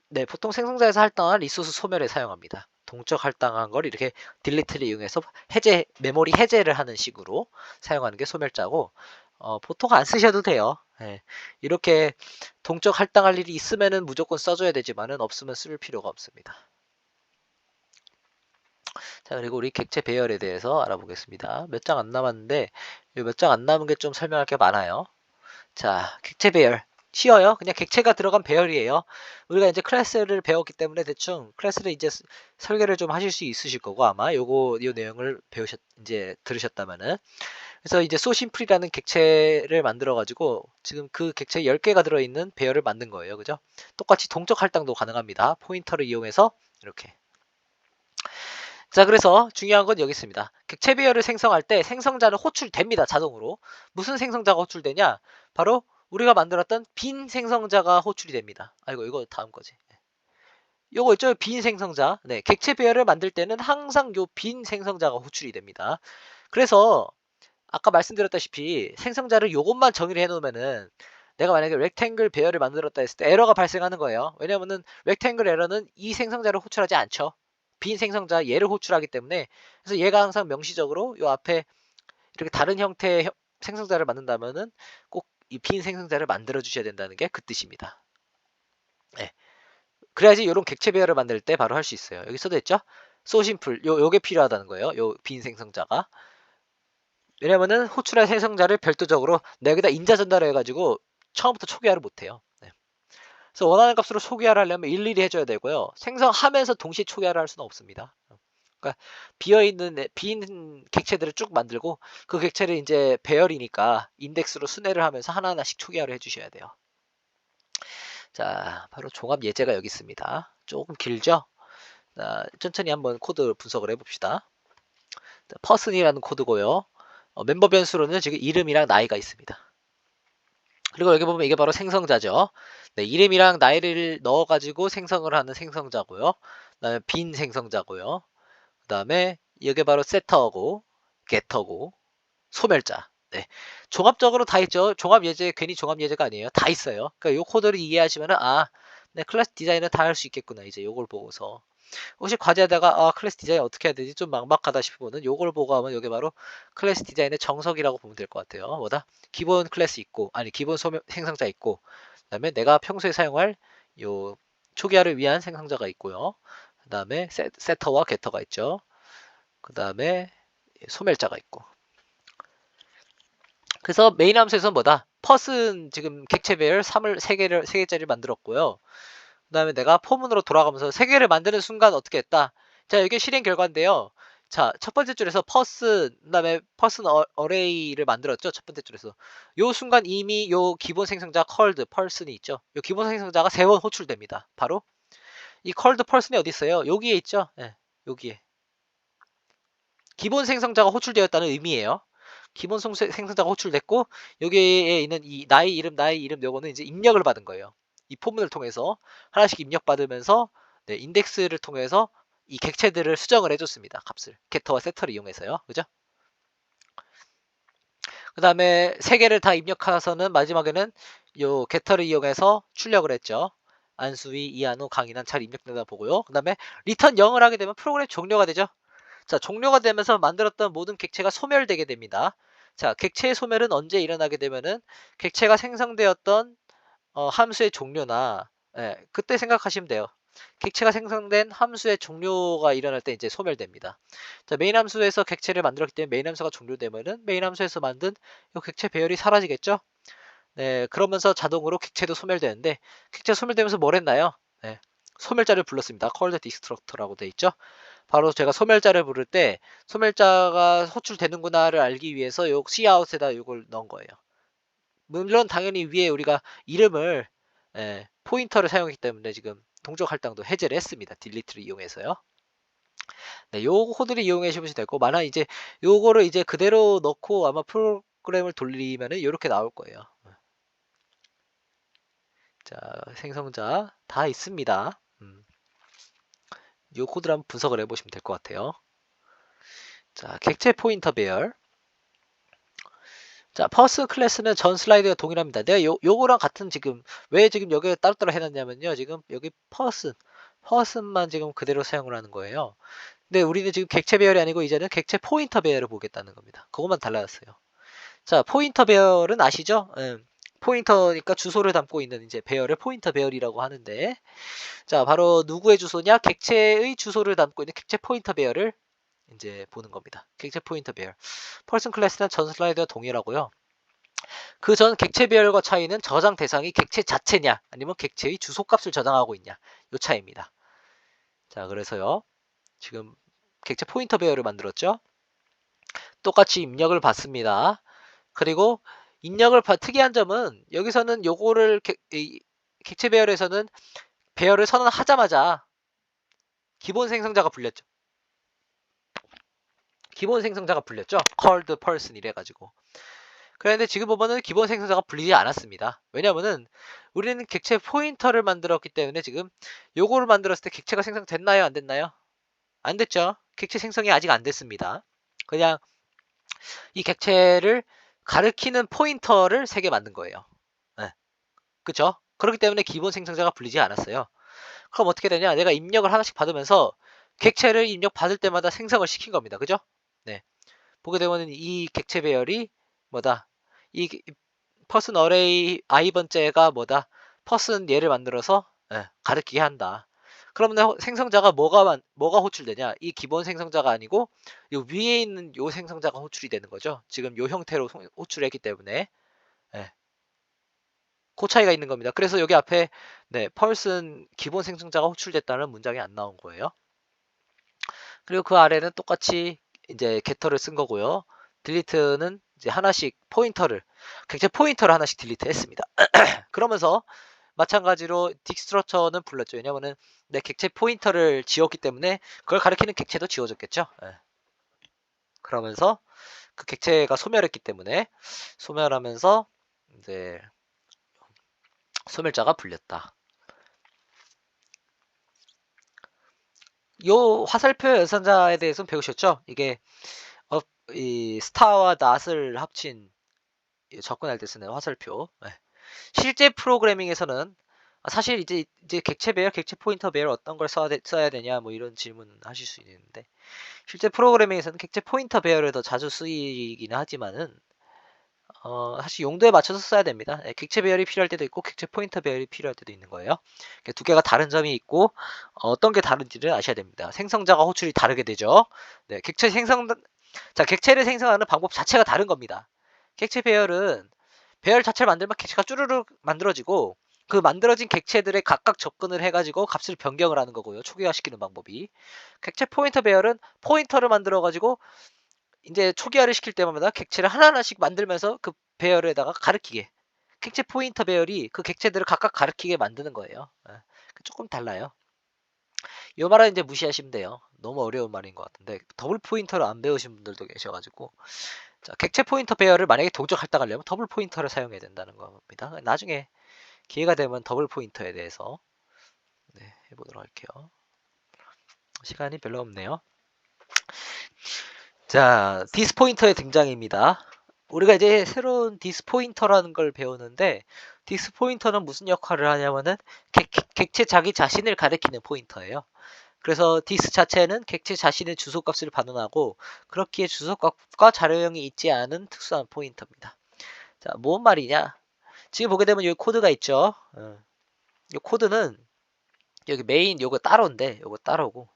네, 보통 생성자에서 할당한 리소스 소멸에 사용합니다. 동적 할당한 걸 이렇게 딜리트를 이용해서 메모리 해제를 하는 식으로 사용하는 게 소멸자고, 보통 안 쓰셔도 돼요. 예, 이렇게 동적 할당할 일이 있으면은 무조건 써줘야 되지만은 없으면 쓸 필요가 없습니다. 자, 그리고 우리 객체 배열에 대해서 알아보겠습니다. 몇 장 안 남았는데, 몇 장 안 남은 게 좀 설명할 게 많아요. 자, 객체 배열. 쉬워요. 그냥 객체가 들어간 배열이에요. 우리가 이제 클래스를 배웠기 때문에 대충 클래스를 이제 설계를 좀 하실 수 있으실 거고, 아마 요 내용을 이제 들으셨다면은. 그래서 이제 소심플이라는 객체를 만들어가지고, 지금 그 객체 10개가 들어있는 배열을 만든 거예요. 그죠? 똑같이 동적 할당도 가능합니다. 포인터를 이용해서, 이렇게. 자, 그래서 중요한 건 여기 있습니다. 객체 배열을 생성할 때 생성자는 호출됩니다. 자동으로. 무슨 생성자가 호출되냐? 바로 우리가 만들었던 빈 생성자가 호출이 됩니다. 아이고, 이거 다음 거지. 요거 있죠? 빈 생성자. 네, 객체 배열을 만들 때는 항상 요 빈 생성자가 호출이 됩니다. 그래서 아까 말씀드렸다시피 생성자를 요것만 정의를 해놓으면은 내가 만약에 렉탱글 배열을 만들었다 했을 때 에러가 발생하는 거예요. 왜냐면은 렉탱글 에러는 이 생성자를 호출하지 않죠. 빈 생성자 얘를 호출하기 때문에, 그래서 얘가 항상 명시적으로 요 앞에 이렇게 다른 형태의 생성자를 만든다면은 꼭 이 빈 생성자를 만들어 주셔야 된다는 게 그 뜻입니다. 네. 그래야지 이런 객체 배열을 만들 때 바로 할 수 있어요. 여기 써져 있죠? 소심플 요게 필요하다는 거예요. 요 빈 생성자가. 왜냐면은 호출할 생성자를 별도적으로 내가 여기다 인자 전달을 해가지고 처음부터 초기화를 못해요. 네. 그래서 원하는 값으로 초기화를 하려면 일일이 해줘야 되고요. 생성하면서 동시에 초기화를 할 수는 없습니다. 그러니까 비어있는 빈 객체들을 쭉 만들고 그 객체를 이제 배열이니까 인덱스로 순회를 하면서 하나하나씩 초기화를 해주셔야 돼요. 자, 바로 종합 예제가 여기 있습니다. 조금 길죠? 자, 천천히 한번 코드 분석을 해봅시다. 퍼슨이라는 코드고요. 멤버 변수로는 지금 이름이랑 나이가 있습니다. 그리고 여기 보면 이게 바로 생성자죠. 네, 이름이랑 나이를 넣어가지고 생성을 하는 생성자고요. 그다음에 빈 생성자고요. 그 다음에 이게 바로 세터고 게터고 소멸자. 네, 종합적으로 다 있죠. 종합 예제 괜히 종합 예제가 아니에요. 다 있어요. 그러니까 요 코드를 이해하시면은 네, 클래스 디자인은 다 할 수 있겠구나. 이제 요걸 보고서 혹시 과제하다가 클래스 디자인 어떻게 해야 되지? 좀 막막하다 싶으면은 요걸 보고 하면 여기 바로 클래스 디자인의 정석이라고 보면 될 것 같아요. 뭐다? 기본 클래스 있고, 아니 기본 생성자 있고, 그다음에 내가 평소에 사용할 요 초기화를 위한 생성자가 있고요. 그다음에 세터와 게터가 있죠. 그다음에 소멸자가 있고. 그래서 메인 함수에서 뭐다? 퍼스는 지금 객체 배열 3을 3개짜리 만들었고요. 그다음에 내가 포문으로 돌아가면서 3개를 만드는 순간 어떻게 했다? 자, 이게 실행 결과인데요. 자, 첫 번째 줄에서 퍼스, 그다음에 퍼슨 어레이를 만들었죠. 첫 번째 줄에서. 요 순간 이미 요 기본 생성자 컬드 펄슨이 있죠. 요 기본 생성자가 3번 호출됩니다. 바로 이 컬드 펄슨이 어디 있어요? 여기에 있죠. 예, 여기에. 기본 생성자가 호출되었다는 의미예요. 기본 생성자가 호출됐고 여기에 있는 이 나의 이름 요거는 이제 입력을 받은 거예요. 이 포문을 통해서 하나씩 입력받으면서 네, 인덱스를 통해서 이 객체들을 수정을 해줬습니다. 값을 게터와 세터를 이용해서요. 그죠? 그 다음에 3개를 다 입력해서는 마지막에는 요 게터를 이용해서 출력을 했죠. 안수위, 이한우, 강인한 잘 입력된다 보고요. 그 다음에 리턴 0을 하게 되면 프로그램 종료가 되죠. 자, 종료가 되면서 만들었던 모든 객체가 소멸되게 됩니다. 자, 객체의 소멸은 언제 일어나게 되면은 객체가 생성되었던 함수의 종료나 그때 생각하시면 돼요. 객체가 생성된 함수의 종료가 일어날 때 이제 소멸됩니다. 자, 메인 함수에서 객체를 만들었기 때문에 메인 함수가 종료되면은 메인 함수에서 만든 이 객체 배열이 사라지겠죠? 네, 그러면서 자동으로 객체도 소멸되는데 객체 소멸되면서 뭘 했나요? 네, 소멸자를 불렀습니다. called destructor라고 돼 있죠? 바로 제가 소멸자를 부를 때 소멸자가 호출되는구나를 알기 위해서 요 cout에다 이걸 넣은 거예요. 물론 당연히 위에 우리가 이름을 포인터를 사용했기 때문에 지금 동적 할당도 해제를 했습니다. 딜리트를 이용해서요. 네, 요 코드를 이용해 보시면 되고 만약 이제 요거를 이제 그대로 넣고 아마 프로그램을 돌리면은 이렇게 나올 거예요. 자, 생성자 다 있습니다. 요 코드를 한번 분석을 해보시면 될 것 같아요. 자, 객체 포인터 배열. 자, 퍼스 클래스는 전 슬라이드가 동일합니다. 내가 요거랑 같은 지금 왜 지금 여기에 따로따로 해놨냐면요. 지금 여기 퍼슨만 지금 그대로 사용을 하는 거예요. 근데 우리는 지금 객체 배열이 아니고 이제는 객체 포인터 배열을 보겠다는 겁니다. 그것만 달라졌어요. 자, 포인터 배열은 아시죠? 포인터니까 주소를 담고 있는 이제 배열을 포인터 배열이라고 하는데, 자, 바로 누구의 주소냐? 객체의 주소를 담고 있는 객체 포인터 배열을 이제 보는 겁니다. 객체 포인터 배열. 퍼슨 클래스는 전 슬라이드와 동일하고요. 그 전 객체 배열과 차이는 저장 대상이 객체 자체냐 아니면 객체의 주소값을 저장하고 있냐 요 차이입니다. 자, 그래서요. 지금 객체 포인터 배열을 만들었죠. 똑같이 입력을 받습니다. 그리고 특이한 점은 여기서는 요거를 객체 배열에서는 배열을 선언하자마자 기본 생성자가 불렸죠. 기본 생성자가 불렸죠. called person 이래가지고. 그런데 지금 보면은 기본 생성자가 불리지 않았습니다. 왜냐면은 우리는 객체 포인터를 만들었기 때문에 지금 요거를 만들었을 때 객체가 생성됐나요? 안 됐나요? 안 됐죠. 객체 생성이 아직 안 됐습니다. 그냥 이 객체를 가리키는 포인터를 3개 만든 거예요. 네. 그쵸? 그렇기 때문에 기본 생성자가 불리지 않았어요. 그럼 어떻게 되냐? 내가 입력을 하나씩 받으면서 객체를 입력 받을 때마다 생성을 시킨 겁니다. 그죠? 네. 보게 되면 이 객체 배열이 뭐다? 이 퍼슨 어레이 i번째가 뭐다? 퍼슨 얘를 만들어서 가리키게 한다. 그러면 생성자가 뭐가 호출되냐? 이 기본 생성자가 아니고 요 위에 있는 요 생성자가 호출이 되는 거죠. 지금 요 형태로 호출했기 때문에 그 차이가 있는 겁니다. 그래서 여기 앞에 펄슨 기본 생성자가 호출됐다는 문장이 안 나온 거예요. 그리고 그 아래는 똑같이 이제 게터를 쓴 거고요. 딜리트는 이제 하나씩 객체 포인터를 하나씩 딜리트 했습니다. 그러면서 마찬가지로 딕스트럭처는 불렀죠. 왜냐면은 내 객체 포인터를 지웠기 때문에 그걸 가리키는 객체도 지워졌겠죠. 그러면서 그 객체가 소멸했기 때문에 소멸하면서 이제 소멸자가 불렸다. 요 화살표 연산자에 대해서는 배우셨죠? 이게 이 스타와 낫을 합친 접근할 때 쓰는 화살표. 실제 프로그래밍에서는 사실 이제 객체 배열, 객체 포인터 배열 어떤 걸 써야 되냐 뭐 이런 질문 하실 수 있는데 실제 프로그래밍에서는 객체 포인터 배열을 더 자주 쓰이긴 하지만은 사실 용도에 맞춰서 써야 됩니다. 예, 객체 배열이 필요할 때도 있고 객체 포인터 배열이 필요할 때도 있는 거예요. 두 개가 다른 점이 있고 어떤 게 다른지를 아셔야 됩니다. 생성자가 호출이 다르게 되죠. 네, 객체를 생성하는 방법 자체가 다른 겁니다. 객체 배열은 배열 자체를 만들면 객체가 쭈르륵 만들어지고 그 만들어진 객체들에 각각 접근을 해가지고 값을 변경을 하는 거고요. 초기화시키는 방법이. 객체 포인터 배열은 포인터를 만들어가지고 이제 초기화를 시킬 때마다 객체를 하나하나씩 만들면서 그 배열에다가 가리키게. 객체 포인터 배열이 그 객체들을 각각 가리키게 만드는 거예요. 예. 조금 달라요. 이 말은 이제 무시하시면 돼요. 너무 어려운 말인 것 같은데 더블 포인터를 안 배우신 분들도 계셔가지고 자, 객체 포인터 배열을 만약에 동작할당 하려면 더블 포인터를 사용해야 된다는 겁니다. 나중에 기회가 되면 더블 포인터에 대해서 네, 해보도록 할게요. 시간이 별로 없네요. 자, 디스포인터의 등장입니다. 우리가 이제 새로운 디스포인터라는 걸 배우는데 디스포인터는 무슨 역할을 하냐면은 객체 자기 자신을 가리키는 포인터예요. 그래서 디스 자체는 객체 자신의 주소값을 반환하고 그렇기에 주소값과 자료형이 있지 않은 특수한 포인터입니다. 자, 뭔 말이냐? 지금 보게 되면 여기 코드가 있죠. 이 코드는 여기 메인 요거 따로인데 요거 따로고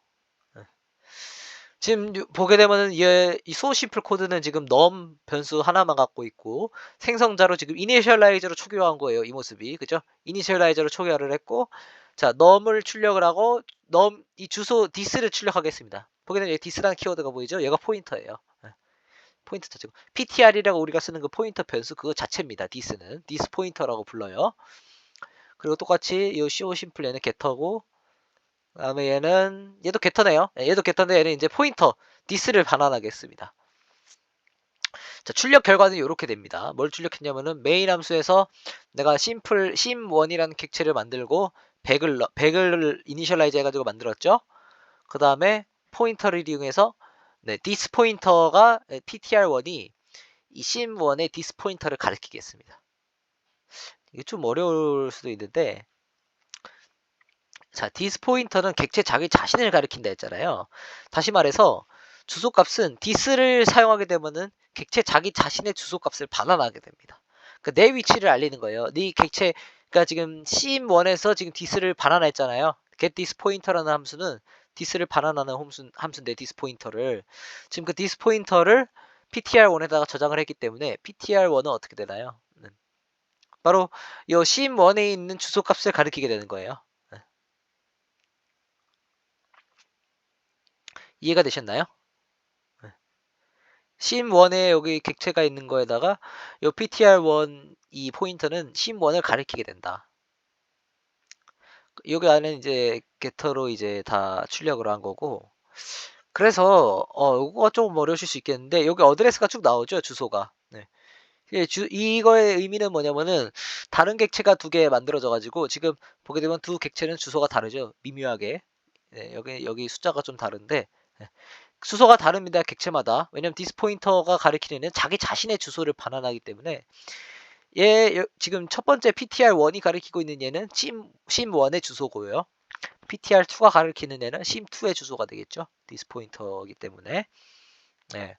지금 보게 되면은 이 수호 심플 코드는 지금 num 변수 하나만 갖고 있고 생성자로 지금 이니셜라이저로 초기화한 거예요. 이 모습이. 그죠? 이니셜라이저로 초기화를 했고 자, num을 출력을 하고 num 이 주소 this를 출력하겠습니다. 보게 되면 this라는 키워드가 보이죠? 얘가 포인터예요. 포인터 자체고 ptr이라고 우리가 쓰는 그 포인터 변수 그거 자체입니다. this는 this 포인터라고 불러요. 그리고 똑같이 이 co 심플 얘는 get터고 그다음에 얘도 게터네요. 얘도 게터인데 얘는 이제 포인터 this를 반환하겠습니다. 자, 출력 결과는 이렇게 됩니다. 뭘 출력했냐면은 메인 함수에서 내가 심플 sim1이라는 객체를 만들고 100을 이니셜라이즈 해가지고 만들었죠. 그 다음에 포인터를 이용해서 네, this 포인터가 ptr1이 이 sim1의 this 포인터를 가리키겠습니다. 이게 좀 어려울 수도 있는데 자, this 포인터는 객체 자기 자신을 가리킨다 했잖아요. 다시 말해서 주소값은 this를 사용하게 되면은 객체 자기 자신의 주소값을 반환하게 됩니다. 그러니까 내 위치를 알리는 거예요. 네 객체가 지금 sim1에서 지금 this를 반환했잖아요. get this pointer라는 함수는 this를 반환하는 함수인데 this 포인터를 지금 그 this 포인터를 ptr1에다가 저장을 했기 때문에 ptr1은 어떻게 되나요? 바로 이 sim1에 있는 주소값을 가리키게 되는 거예요. 이해가 되셨나요? sim1에 여기 객체가 있는 거에다가 요 ptr1 이 포인터는 sim1을 가리키게 된다. 여기 안에 이제 게터로 이제 다 출력을 한 거고 그래서 이거가 조금 어려우실 수 있겠는데 여기 어드레스가 쭉 나오죠 주소가. 네. 이거의 의미는 뭐냐면은 다른 객체가 두 개 만들어져 가지고 지금 보게 되면 두 객체는 주소가 다르죠 미묘하게. 네, 여기 숫자가 좀 다른데 네. 주소가 다릅니다. 객체마다. 왜냐면 디스 포인터가 가리키는 자기 자신의 주소를 반환하기 때문에 지금 첫 번째 ptr1이 가리키고 있는 얘는 sim1의 주소고요. ptr2가 가리키는 얘는 sim2의 주소가 되겠죠. 디스 포인터이기 때문에. 네.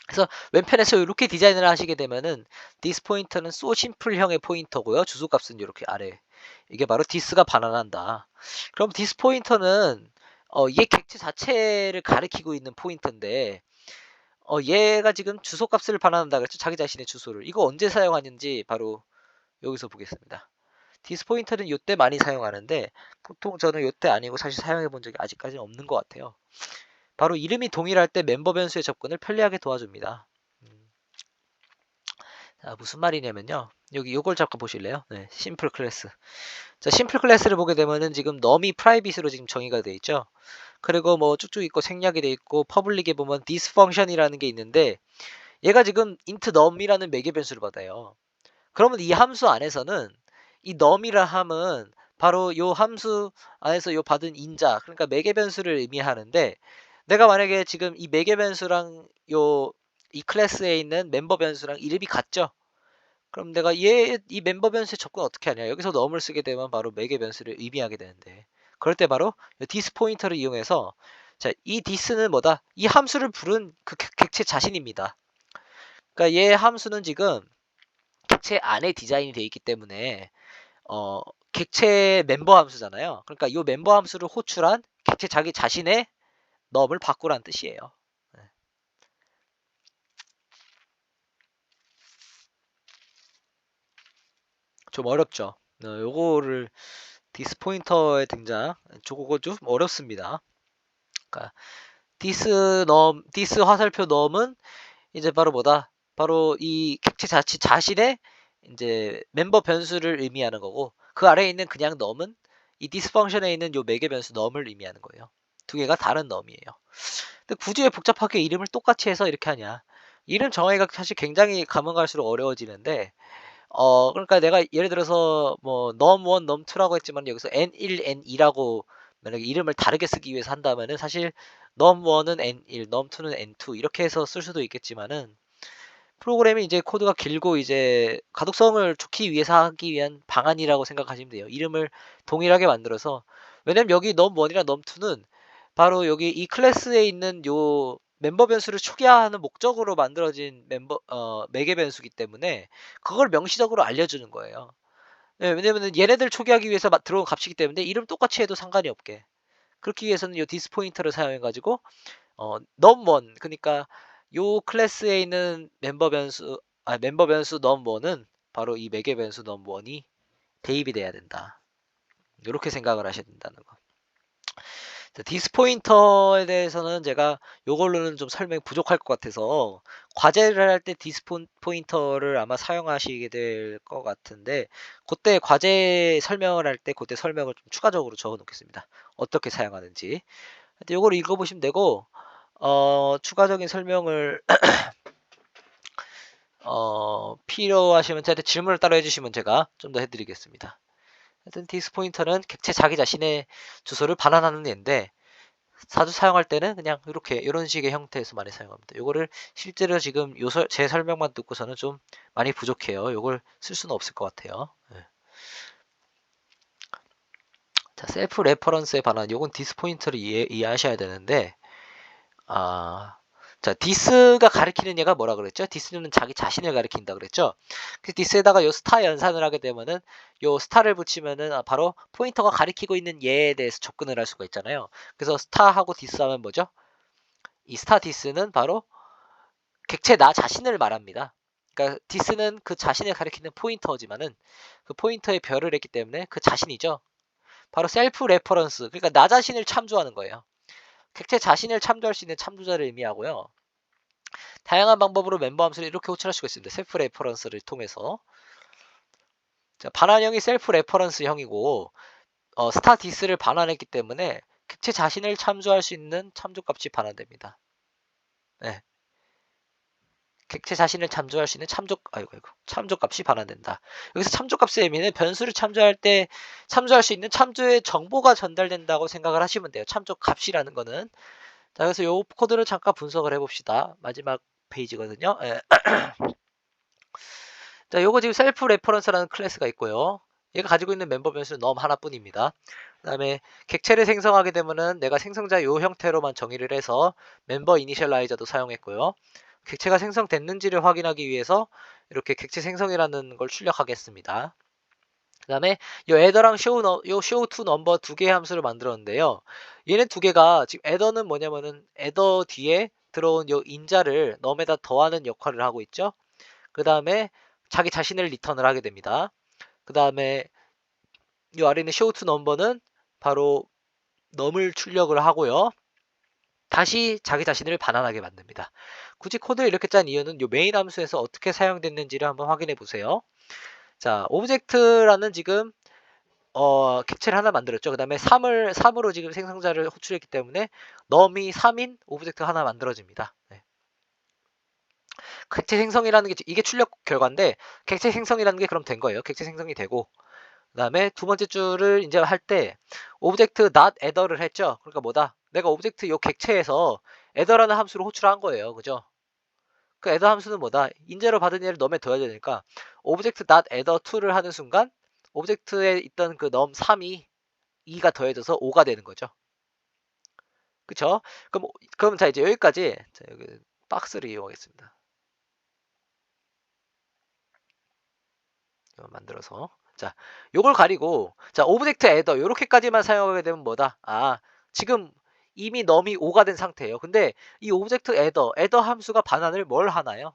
그래서 왼편에서 이렇게 디자인을 하시게 되면은 디스 포인터는 so 심플형의 포인터고요. 주소값은 이렇게 아래. 이게 바로 디스가 반환한다. 그럼 디스 포인터는 얘 객체 자체를 가리키고 있는 포인터인데 얘가 지금 주소값을 반환한다 그랬죠. 자기 자신의 주소를. 이거 언제 사용하는지 바로 여기서 보겠습니다. 디스 포인터는 이때 많이 사용하는데 보통 저는 이때 아니고 사실 사용해 본 적이 아직까지 없는 것 같아요. 바로 이름이 동일할 때 멤버 변수의 접근을 편리하게 도와줍니다. 자, 무슨 말이냐면요. 여기 요걸 잠깐 보실래요? 네, 심플 클래스. 자, 심플 클래스를 보게 되면은 지금 num이 프라이빗으로 지금 정의가 되어 있죠. 그리고 뭐 쭉쭉 있고 생략이 되어 있고 퍼블릭에 보면 this function이라는 게 있는데 얘가 지금 int num이라는 매개 변수를 받아요. 그러면 이 함수 안에서는 이 num이라 함은 바로 요 함수 안에서 요 받은 인자 그러니까 매개 변수를 의미하는데 내가 만약에 지금 이 매개 변수랑 이 클래스에 있는 멤버 변수랑 이름이 같죠? 그럼 내가 이 멤버 변수에 접근 어떻게 하냐? 여기서 num을 쓰게 되면 바로 매개 변수를 의미하게 되는데 그럴 때 바로 this 포인터를 이용해서 자, 이 this는 뭐다? 이 함수를 부른 그 객체 자신입니다. 그러니까 얘 함수는 지금 객체 안에 디자인이 되어 있기 때문에 객체 멤버 함수잖아요. 그러니까 요 멤버 함수를 호출한 객체 자기 자신의 넘을 바꾸라는 뜻이에요. 네. 좀 어렵죠. 요거를 디스 포인터의 등장, 저거 좀 어렵습니다. 그러니까 디스 화살표 넘은 이제 바로 뭐다? 바로 이 객체 자신의 이제 멤버 변수를 의미하는 거고, 그 아래에 있는 그냥 넘은 이 디스 펑션에 있는 요 매개 변수 넘을 의미하는 거예요. 두 개가 다른 넘이에요. 근데 굳이 왜 복잡하게 이름을 똑같이 해서 이렇게 하냐? 이름 정하기가 사실 굉장히 가면 갈수록 어려워지는데, 그러니까 내가 예를 들어서 뭐 num1, num2라고 했지만 여기서 n1, n2라고 만약에 이름을 다르게 쓰기 위해서 한다면은 사실 num1은 n1, num2는 n2 이렇게 해서 쓸 수도 있겠지만은, 프로그램이 이제 코드가 길고 이제 가독성을 좋기 위해서 하기 위한 방안이라고 생각하시면 돼요. 이름을 동일하게 만들어서. 왜냐면 여기 num1이랑 num2는 바로 여기 이 클래스에 있는 요 멤버 변수를 초기화하는 목적으로 만들어진 매개 변수기 때문에 그걸 명시적으로 알려주는 거예요. 예, 왜냐면은 얘네들 초기화하기 위해서 들어온 값이기 때문에 이름 똑같이 해도 상관이 없게. 그렇기 위해서는 요 디스 포인터를 사용해 가지고 num1, 그러니까 요 클래스에 있는 멤버 변수 num1은 바로 이 매개 변수 num1이 대입이 돼야 된다. 이렇게 생각을 하셔야 된다는 거. 디스 포인터에 대해서는 제가 요걸로는 좀 설명이 부족할 것 같아서 과제를 할 때 디스 포인터를 아마 사용하시게 될 것 같은데, 그때 과제 설명을 할 때 그때 설명을 좀 추가적으로 적어 놓겠습니다. 어떻게 사용하는지. 요걸 읽어보시면 되고, 추가적인 설명을 필요하시면 저한테 질문을 따로 해주시면 제가 좀 더 해드리겠습니다. 하여튼 디스 포인터는 객체 자기 자신의 주소를 반환하는 예인데, 자주 사용할 때는 그냥 이렇게 이런 식의 형태에서 많이 사용합니다. 요거를 실제로 지금 제 설명만 듣고서는 좀 많이 부족해요. 요걸 쓸 수는 없을 것 같아요. 네. 자, 셀프 레퍼런스의 반환. 요건 디스 포인터를 이해하셔야 되는데, 아, 자, 디스가 가리키는 얘가 뭐라 그랬죠? 디스는 자기 자신을 가리킨다 그랬죠? 그 디스에다가 요 스타 연산을 하게 되면은 요 스타를 붙이면은 바로 포인터가 가리키고 있는 얘에 대해서 접근을 할 수가 있잖아요. 그래서 스타하고 디스 하면 뭐죠? 이 스타 디스는 바로 객체 나 자신을 말합니다. 그러니까 디스는 그 자신을 가리키는 포인터지만은 그 포인터에 별을 했기 때문에 그 자신이죠. 바로 셀프 레퍼런스. 그러니까 나 자신을 참조하는 거예요. 객체 자신을 참조할 수 있는 참조자를 의미하고요. 다양한 방법으로 멤버 함수를 이렇게 호출할 수가 있습니다. 셀프 레퍼런스를 통해서. 자, 반환형이 셀프 레퍼런스형이고, 스타 디스를 반환했기 때문에 객체 자신을 참조할 수 있는 참조값이 반환됩니다. 네. 객체 자신을 참조할 수 있는 참조값이 반환된다. 여기서 참조값의 의미는 변수를 참조할 때 참조할 수 있는 참조의 정보가 전달된다고 생각을 하시면 돼요. 참조값이라는 거는. 자, 그래서 요 코드를 잠깐 분석을 해봅시다. 마지막 페이지거든요. 예. 자, 요거 지금 셀프 레퍼런스라는 클래스가 있고요. 얘가 가지고 있는 멤버 변수는 num 하나뿐입니다. 그 다음에 객체를 생성하게 되면은 내가 생성자 요 형태로만 정의를 해서 멤버 이니셜라이저도 사용했고요. 객체가 생성됐는지를 확인하기 위해서 이렇게 객체 생성이라는 걸 출력하겠습니다. 그 다음에 요 애더랑 요 show to number 두 개의 함수를 만들었는데요. 얘네 두 개가 지금 애더는 뭐냐면은 애더 뒤에 들어온 요 인자를 num에다 더하는 역할을 하고 있죠. 그 다음에 자기 자신을 리턴을 하게 됩니다. 그 다음에 이 아래 있는 show to number는 바로 num을 출력을 하고요. 다시 자기 자신을 반환하게 만듭니다. 굳이 코드를 이렇게 짠 이유는 이 메인 함수에서 어떻게 사용됐는지를 한번 확인해 보세요. 자, 오브젝트라는 지금 객체를 하나 만들었죠. 그 다음에 3으로 지금 생성자를 호출했기 때문에 num이 3인 오브젝트 하나 만들어집니다. 네. 객체 생성이라는 게 이게 출력 결과인데, 객체 생성이라는 게 그럼 된 거예요. 객체 생성이 되고, 그 다음에 두 번째 줄을 이제 할 때 오브젝트 not adder를 했죠. 그러니까 뭐다? 내가 오브젝트 요 객체에서 adder라는 함수를 호출한 거예요. 그죠? 그 adder 함수는 뭐다? 인제로 받은 얘를 num에 더해야 되니까 오브젝트 not adder 2를 하는 순간 오브젝트에 있던 그 num 3이 2가 더해져서 5가 되는 거죠. 그쵸? 그럼 자, 이제 여기까지. 자, 여기 박스를 이용하겠습니다. 만들어서 자 요걸 가리고 자 오브젝트 애더 요렇게까지만 사용하게 되면 뭐다? 아 지금 이미 넘이 5가 된 상태예요. 근데 이 오브젝트 애더 함수가 반환을 뭘 하나요?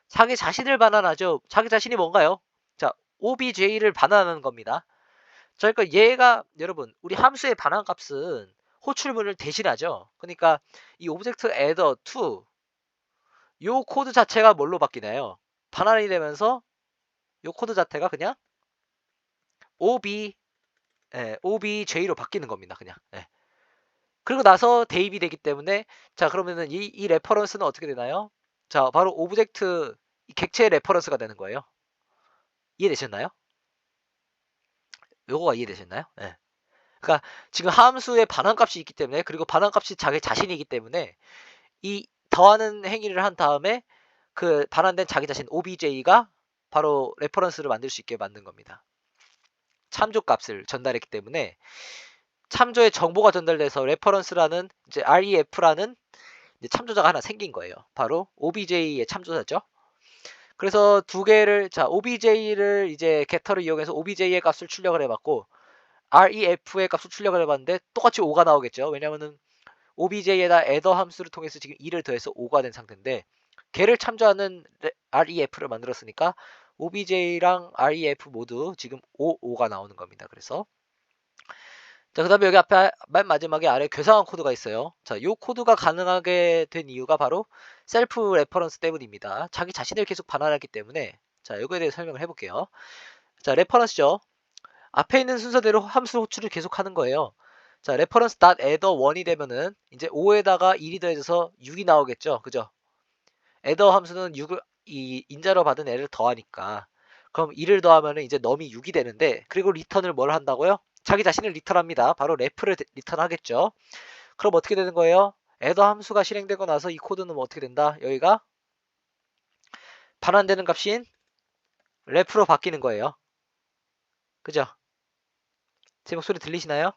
자기 자신을 반환하죠. 자기 자신이 뭔가요? 자 obj를 반환하는 겁니다. 자 그러니까 얘가 여러분 우리 함수의 반환 값은 호출문을 대신하죠. 그러니까 이 오브젝트 애더 to 요 코드 자체가 뭘로 바뀌나요? 반환이 되면서 요 코드 자체가 그냥 obj로 바뀌는 겁니다. 그냥. 예. 그리고 나서 대입이 되기 때문에 자 그러면은 이 레퍼런스는 어떻게 되나요? 자 바로 오브젝트 객체의 레퍼런스가 되는 거예요. 이해되셨나요? 요거가 이해되셨나요? 예. 그러니까 지금 함수의 반환값이 있기 때문에 그리고 반환값이 자기 자신이기 때문에 이 더하는 행위를 한 다음에 그 반환된 자기 자신 obj가 바로 레퍼런스를 만들 수 있게 만든 겁니다. 참조값을 전달했기 때문에 참조의 정보가 전달돼서 레퍼런스라는 이제 ref라는 이제 참조자가 하나 생긴 거예요. 바로 obj의 참조자죠. 그래서 두 개를 자 obj를 이제 겟터를 이용해서 obj의 값을 출력을 해봤고 ref의 값을 출력을 해봤는데 똑같이 5가 나오겠죠. 왜냐면은 obj에다 애더 함수를 통해서 지금 2를 더해서 5가 된 상태인데 걔를 참조하는 ref를 만들었으니까 obj랑 ref 모두 지금 5가 나오는 겁니다. 그래서 자, 그 다음에 여기 앞에 맨 마지막에 아래 괴상한 코드가 있어요. 자, 이 코드가 가능하게 된 이유가 바로 셀프 레퍼런스 때문입니다. 자기 자신을 계속 반환하기 때문에 자, 이거에 대해 설명을 해볼게요. 자, 레퍼런스죠. 앞에 있는 순서대로 함수 호출을 계속 하는 거예요. 자, reference add 1이 되면은 이제 5에다가 1이 더해져서 6이 나오겠죠. 그죠? add 함수는 6을 이 인자로 받은 애를 더하니까 그럼 1을 더하면은 이제 넘이 6이 되는데 그리고 리턴을 뭘 한다고요? 자기 자신을 리턴합니다. 바로 ref를 리턴하겠죠. 그럼 어떻게 되는 거예요? add 함수가 실행되고 나서 이 코드는 뭐 어떻게 된다? 여기가 반환되는 값인 ref로 바뀌는 거예요. 그죠? 제 목소리 들리시나요?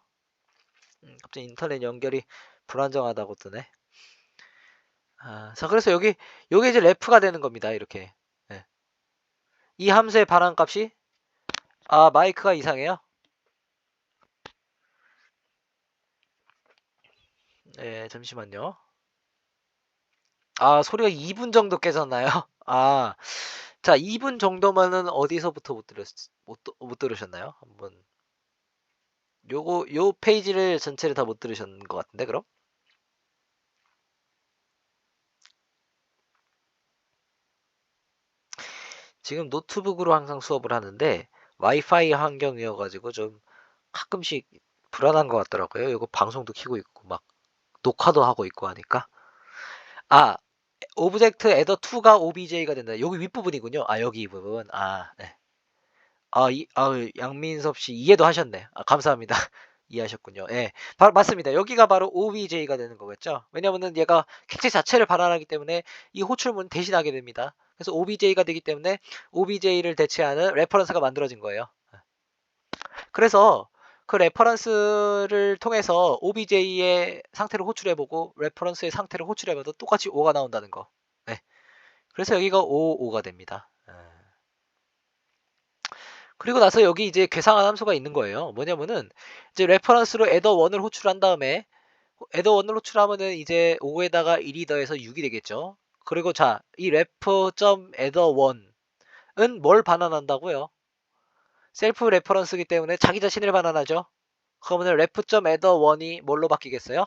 갑자기 인터넷 연결이 불안정하다고 뜨네. 자, 그래서 요게 이제 ref가 되는 겁니다. 이렇게. 네. 이 함수의 반환 값이, 마이크가 이상해요. 네, 잠시만요. 소리가 2분 정도 깨졌나요? 자, 2분 정도면은 어디서부터 못 들으셨나요? 한번. 요 페이지를 전체를 다 못 들으셨는 것 같은데, 그럼? 지금 노트북으로 항상 수업을 하는데, 와이파이 환경이어가지고 좀 가끔씩 불안한 것 같더라고요. 이거 방송도 켜고 있고, 막, 녹화도 하고 있고 하니까. 오브젝트 애더 2가 obj가 된다. 여기 윗부분이군요. 여기 이 부분. 네. 양민섭 씨 이해도 하셨네. 감사합니다. 이해하셨군요. 예. 맞습니다. 여기가 바로 obj가 되는 거겠죠. 왜냐면은 얘가 객체 자체를 반환하기 때문에 이 호출문 대신하게 됩니다. 그래서 obj가 되기 때문에 obj를 대체하는 레퍼런스가 만들어진 거예요. 그래서 그 레퍼런스를 통해서 obj의 상태를 호출해보고 레퍼런스의 상태를 호출해봐도 똑같이 5가 나온다는 거. 네. 그래서 여기가 5가 됩니다. 그리고 나서 여기 이제 괴상한 함수가 있는 거예요. 뭐냐면은 이제 레퍼런스로 애더 1을 호출한 다음에 애더 1을 호출하면은 이제 5에다가 1이 더해서 6이 되겠죠. 그리고 자, 이 ref.adder1은 뭘 반환한다고요? 셀프 레퍼런스이기 때문에 자기 자신을 반환하죠. 그러면 ref.adder1이 뭘로 바뀌겠어요?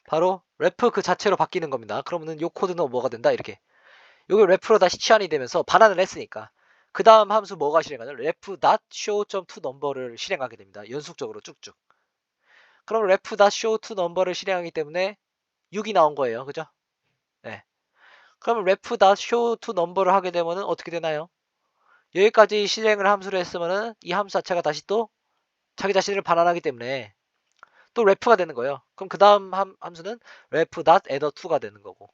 바로 ref 그 자체로 바뀌는 겁니다. 그러면은 요 코드는 뭐가 된다? 이렇게. 요게 ref로 다시 치환이 되면서 반환을 했으니까 그 다음 함수 뭐가 실행하냐? ref.show.toNumber를 실행하게 됩니다. 연속적으로 쭉쭉. 그럼 ref.show.toNumber를 실행하기 때문에 6이 나온 거예요. 그죠? 네. 그럼 ref.show.toNumber를 하게 되면은 어떻게 되나요? 여기까지 실행을 함수로 했으면은 이 함수 자체가 다시 또 자기 자신을 반환하기 때문에 또 ref가 되는 거예요. 그럼 그 다음 함수는 ref.adder2가 되는 거고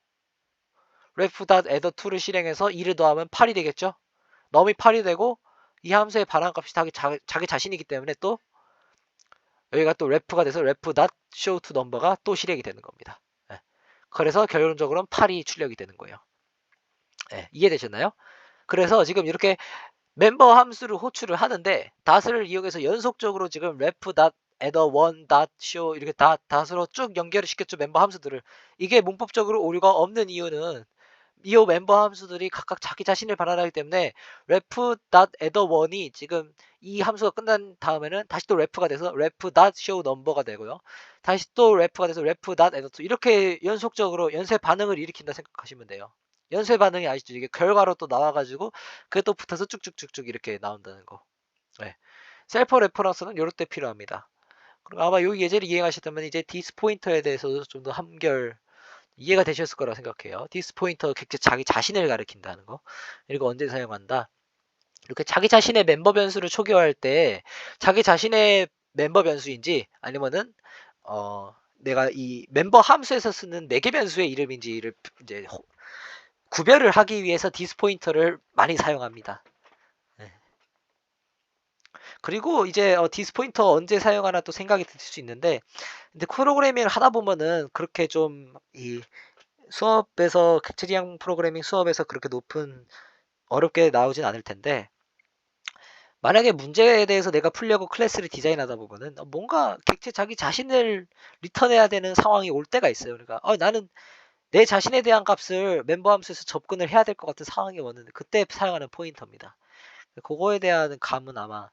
ref.adder2를 실행해서 2를 더하면 8이 되겠죠? 넘이 8이 되고 이 함수의 반환값이 자기 자신이기 때문에 또 여기가 또 ref가 돼서 ref.showToNumber가 또 실행이 되는 겁니다. 그래서 결론적으로는 8이 출력이 되는 거예요. 이해되셨나요? 그래서 지금 이렇게 멤버 함수를 호출을 하는데 닷을 이용해서 연속적으로 지금 ref dot adder one dot show 이렇게 닷으로 쭉 연결을 시켰죠, 멤버 함수들을. 이게 문법적으로 오류가 없는 이유는 이 멤버 함수들이 각각 자기 자신을 반환하기 때문에 ref dot adder one이 지금 이 함수가 끝난 다음에는 다시 또 ref가 돼서 ref dot show number가 되고요. 다시 또 ref가 돼서 ref dot adder two 이렇게 연속적으로 연쇄 반응을 일으킨다 생각하시면 돼요. 연쇄 반응이 아시죠? 이게 결과로 또 나와가지고 그게 또 붙어서 쭉쭉쭉쭉 이렇게 나온다는 거. 네. 셀프 레퍼런스는 요럴 때 필요합니다. 그리고 아마 요 예제를 이해하셨다면 이제 디스 포인터에 대해서도 좀 더 한결 이해가 되셨을 거라고 생각해요. 디스 포인터 객체 자기 자신을 가리킨다는 거. 그리고 언제 사용한다? 이렇게 자기 자신의 멤버 변수를 초기화할 때 자기 자신의 멤버 변수인지 아니면은 내가 이 멤버 함수에서 쓰는 4개 변수의 이름인지를 이제 구별을 하기 위해서 디스 포인터를 많이 사용합니다. 네. 그리고 이제 디스 포인터 언제 사용하나 또 생각이 들 수 있는데 근데 프로그래밍을 하다 보면은 그렇게 좀 이 수업에서 객체지향 프로그래밍 수업에서 그렇게 높은 어렵게 나오진 않을 텐데 만약에 문제에 대해서 내가 풀려고 클래스를 디자인하다 보면은 뭔가 객체 자기 자신을 리턴해야 되는 상황이 올 때가 있어요. 그러니까 나는 내 자신에 대한 값을 멤버 함수에서 접근을 해야 될 것 같은 상황이 왔는데 그때 사용하는 포인터입니다. 그거에 대한 감은 아마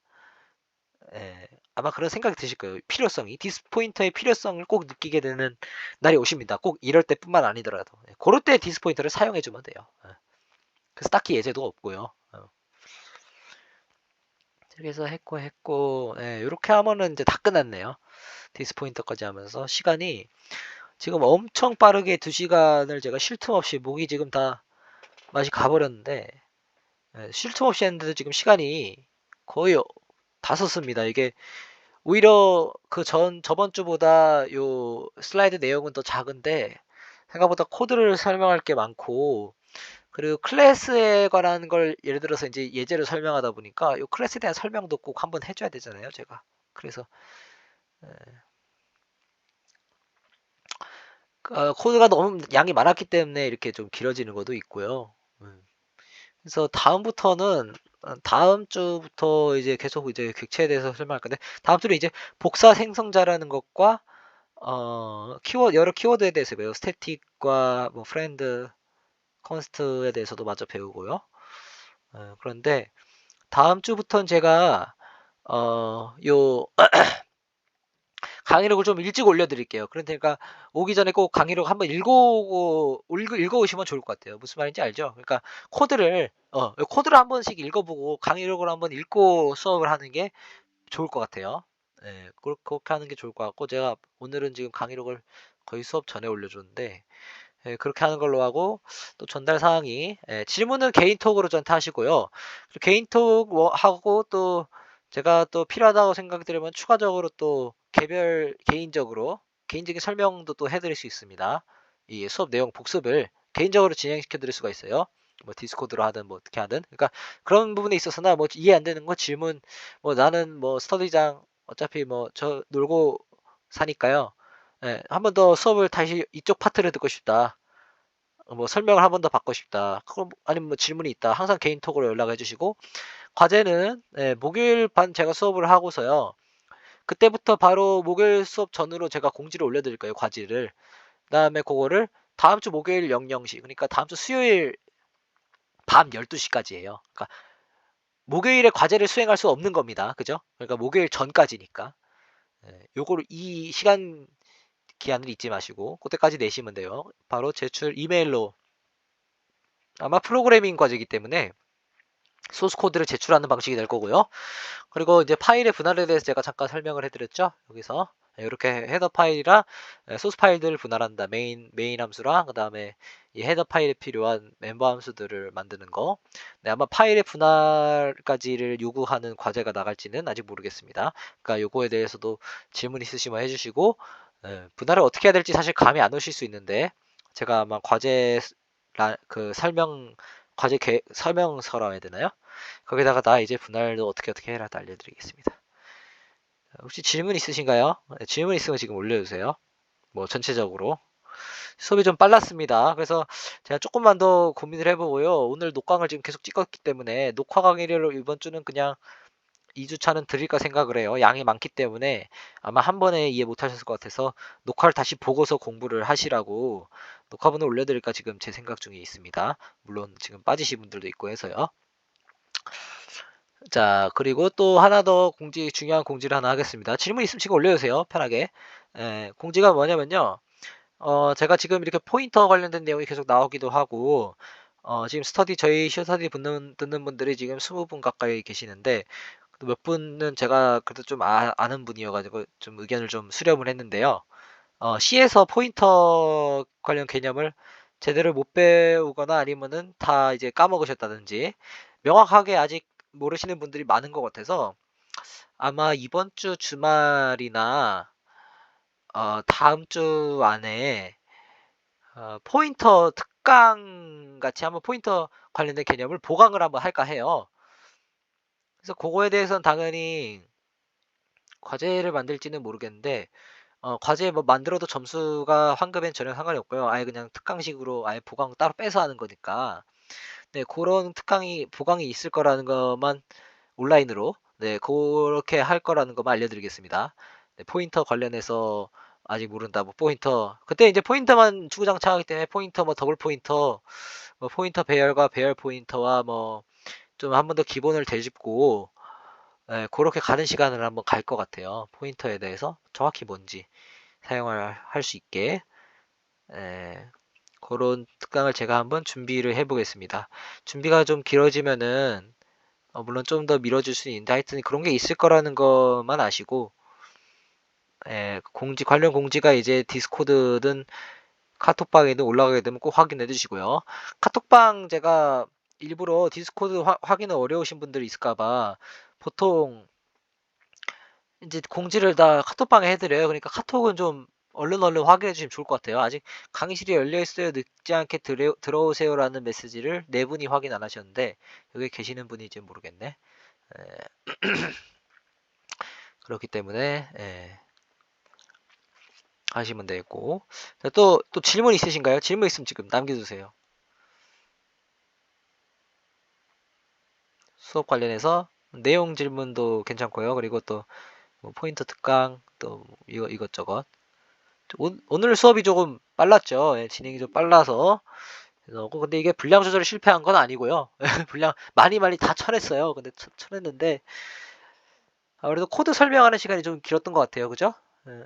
그런 생각이 드실 거예요. 필요성이 디스포인터의 필요성을 꼭 느끼게 되는 날이 오십니다. 꼭 이럴 때뿐만 아니더라도 그럴 때 디스포인터를 사용해 주면 돼요. 그래서 딱히 예제도 없고요. 그래서 했고 이렇게 하면은 이제 다 끝났네요. 디스포인터까지 하면서 시간이 지금 엄청 빠르게 2시간을 제가 쉴 틈 없이 목이 지금 다 맛이 가버렸는데 쉴 틈 없이 했는데도 지금 시간이 거의 다 썼습니다. 이게 오히려 저번 주보다 요 슬라이드 내용은 더 작은데 생각보다 코드를 설명할 게 많고 그리고 클래스에 관한 걸 예를 들어서 이제 예제로 설명하다 보니까 요 클래스에 대한 설명도 꼭 한번 해줘야 되잖아요, 제가. 그래서 코드가 너무 양이 많았기 때문에 이렇게 좀 길어지는 것도 있고요. 그래서 다음 주부터 이제 계속 이제 객체에 대해서 설명할 건데 다음 주로 이제 복사 생성자라는 것과 여러 키워드에 대해서 배워 스태틱과 뭐 프렌드, 컨스트에 대해서도 마저 배우고요. 그런데 다음 주부터는 제가 요 강의록을 좀 일찍 올려드릴게요. 그러니까 오기 전에 꼭 강의록 한번 읽어오시면 좋을 것 같아요. 무슨 말인지 알죠? 그러니까 코드를 한 번씩 읽어보고 강의록을 한번 읽고 수업을 하는 게 좋을 것 같아요. 그렇게 하는 게 좋을 것 같고 제가 오늘은 지금 강의록을 거의 수업 전에 올려줬는데 그렇게 하는 걸로 하고 또 전달 사항이 질문은 개인톡으로 전타 하시고요. 개인톡 하고 또 제가 또 필요하다고 생각이 들으면 추가적으로 또 개인적인 설명도 또 해드릴 수 있습니다. 이 수업 내용 복습을 개인적으로 진행시켜 드릴 수가 있어요. 뭐 디스코드로 하든 뭐 어떻게 하든 그러니까 그런 부분에 있어서나 뭐 이해 안 되는 거 질문 뭐 나는 뭐 스터디장 어차피 뭐 저 놀고 사니까요. 한 번 더 수업을 다시 이쪽 파트를 듣고 싶다. 뭐 설명을 한 번 더 받고 싶다. 그럼 아니면 뭐 질문이 있다. 항상 개인톡으로 연락해 주시고 과제는 목요일 반 제가 수업을 하고서요. 그때부터 바로 목요일 수업 전으로 제가 공지를 올려드릴 거예요. 과제를. 그다음에 그거를 다음 주 목요일 00시 그러니까 다음 주 수요일 밤 12시까지예요. 그러니까 목요일에 과제를 수행할 수 없는 겁니다. 그죠? 그러니까 목요일 전까지니까. 요거를 이 시간 기한을 잊지 마시고 그때까지 내시면 돼요. 바로 제출 이메일로 아마 프로그래밍 과제이기 때문에 소스 코드를 제출하는 방식이 될 거고요. 그리고 이제 파일의 분할에 대해서 제가 잠깐 설명을 해드렸죠. 여기서 이렇게 헤더 파일이랑 소스 파일들을 분할한다. 메인 함수랑 그 다음에 이 헤더 파일에 필요한 멤버 함수들을 만드는 거. 네, 아마 파일의 분할까지를 요구하는 과제가 나갈지는 아직 모르겠습니다. 그러니까 요거에 대해서도 질문 있으시면 해주시고 분할을 어떻게 해야 될지 사실 감이 안 오실 수 있는데 제가 아마 설명서라 해야 되나요? 거기다가 나 이제 분할도 어떻게 해라 알려드리겠습니다. 혹시 질문 있으신가요? 질문 있으면 지금 올려주세요. 뭐 전체적으로 수업이 좀 빨랐습니다. 그래서 제가 조금만 더 고민을 해보고요. 오늘 녹강을 지금 계속 찍었기 때문에 녹화 강의를 이번 주는 그냥 2주차는 드릴까 생각을 해요. 양이 많기 때문에 아마 한 번에 이해 못하셨을 것 같아서 녹화를 다시 보고서 공부를 하시라고 녹화본을 올려드릴까 지금 제 생각 중에 있습니다. 물론 지금 빠지신 분들도 있고 해서요. 자, 그리고 또 하나 더 중요한 공지를 하나 하겠습니다. 질문 있으면 지금 올려주세요. 편하게. 공지가 뭐냐면요. 제가 지금 이렇게 포인터 관련된 내용이 계속 나오기도 하고, 지금 저희 시스터디 듣는 분들이 지금 20분 가까이 계시는데, 몇 분은 제가 그래도 좀 아는 분이어가지고 좀 의견을 좀 수렴을 했는데요. C에서 포인터 관련 개념을 제대로 못 배우거나 아니면은 다 이제 까먹으셨다든지 명확하게 아직 모르시는 분들이 많은 것 같아서 아마 이번 주 주말이나 다음 주 안에 포인터 특강 같이 한번 포인터 관련된 개념을 보강을 한번 할까 해요. 그래서 그거에 대해서는 당연히 과제를 만들지는 모르겠는데 과제 뭐 만들어도 점수가 환급엔 전혀 상관이 없고요. 아예 그냥 특강식으로 아예 보강 따로 빼서 하는 거니까. 네, 그런 보강이 있을 거라는 것만 온라인으로, 네, 그렇게 할 거라는 것만 알려드리겠습니다. 네, 포인터 관련해서 아직 모른다. 뭐 포인터. 그때 이제 포인터만 주구장창하기 때문에 포인터 뭐 더블 포인터, 뭐 포인터 배열과 배열 포인터와 뭐 좀 한 번 더 기본을 되짚고, 그렇게 가는 시간을 한번 갈 것 같아요. 포인터에 대해서 정확히 뭔지 사용을 할 수 있게. 예, 그런 특강을 제가 한번 준비를 해보겠습니다. 준비가 좀 길어지면은 물론 좀 더 밀어줄 수 있는데 하여튼 그런 게 있을 거라는 것만 아시고 관련 공지가 이제 디스코드든 카톡방에든 올라가게 되면 꼭 확인해 주시고요. 카톡방 제가 일부러 디스코드 확인은 어려우신 분들이 있을까봐 보통 이제 공지를 다 카톡방에 해드려요. 그러니까 카톡은 좀 얼른 확인해 주시면 좋을 것 같아요. 아직 강의실이 열려 있어요. 늦지 않게 들어오세요라는 메시지를 네 분이 확인 안 하셨는데 여기 계시는 분인지 모르겠네. 에, 그렇기 때문에 하시면 되고. 자, 또 질문 있으신가요? 질문 있으면 지금 남겨주세요. 수업 관련해서 내용 질문도 괜찮고요. 그리고 또 뭐 포인터 특강 또 이것저것. 오늘 수업이 조금 빨랐죠. 진행이 좀 빨라서. 그래서 근데 이게 분량 조절이 실패한 건 아니고요. 분량 많이 다 쳐냈어요. 근데 쳐냈는데 그래도 코드 설명하는 시간이 좀 길었던 것 같아요. 그죠? 예.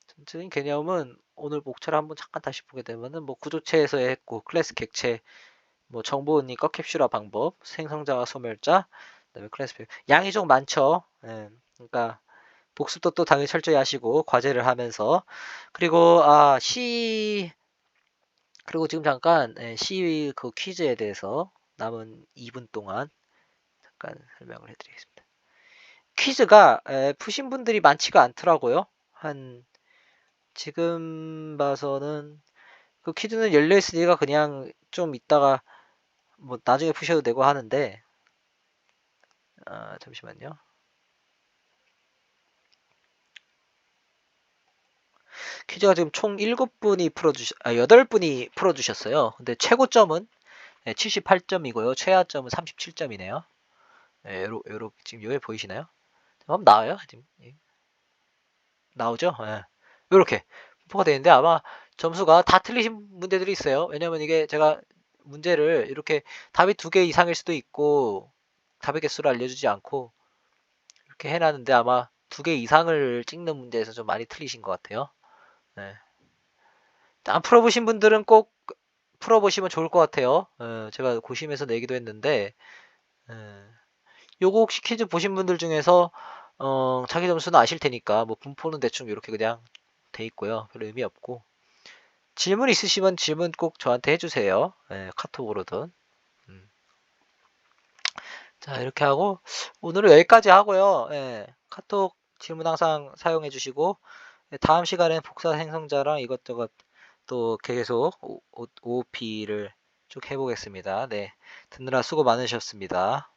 전체적인 개념은 오늘 목차를 한번 잠깐 다시 보게 되면은 뭐 구조체에서 했고 클래스 객체 뭐 정보 은닉과 캡슐화 방법, 생성자와 소멸자, 그다음에 클래스 양이 좀 많죠. 예. 그러니까 복습도 또 당연히 철저히 하시고 과제를 하면서 그리고 그리고 지금 잠깐 C 그 퀴즈에 대해서 남은 2분 동안 잠깐 설명을 해드리겠습니다. 퀴즈가 푸신 분들이 많지가 않더라고요. 지금 봐서는 그 퀴즈는 열려 있으니까 그냥 좀 이따가 뭐 나중에 푸셔도 되고 하는데 잠시만요. 퀴즈가 지금 총 8분이 풀어주셨어요. 근데 최고점은 78점이고요. 최하점은 37점이네요. 요렇게 지금 여기 보이시나요? 한번 나와요? 지금 나오죠? 요렇게 분포가 되는데 아마 점수가 다 틀리신 문제들이 있어요. 왜냐면 이게 제가 문제를 이렇게 답이 2개 이상일 수도 있고 답의 개수를 알려주지 않고 이렇게 해놨는데 아마 2개 이상을 찍는 문제에서 좀 많이 틀리신 것 같아요. 네. 안 풀어보신 분들은 꼭 풀어보시면 좋을 것 같아요. 제가 고심해서 내기도 했는데 요거 혹시 퀴즈 보신 분들 중에서 자기 점수는 아실 테니까 뭐 분포는 대충 이렇게 그냥 돼 있고요. 별 의미 없고 질문 있으시면 질문 꼭 저한테 해주세요. 카톡으로든. 음. 자 이렇게 하고 오늘은 여기까지 하고요. 카톡 질문 항상 사용해 주시고 다음 시간엔 복사 생성자랑 이것저것 또 계속 OOP를 쭉 해보겠습니다. 네, 듣느라 수고 많으셨습니다.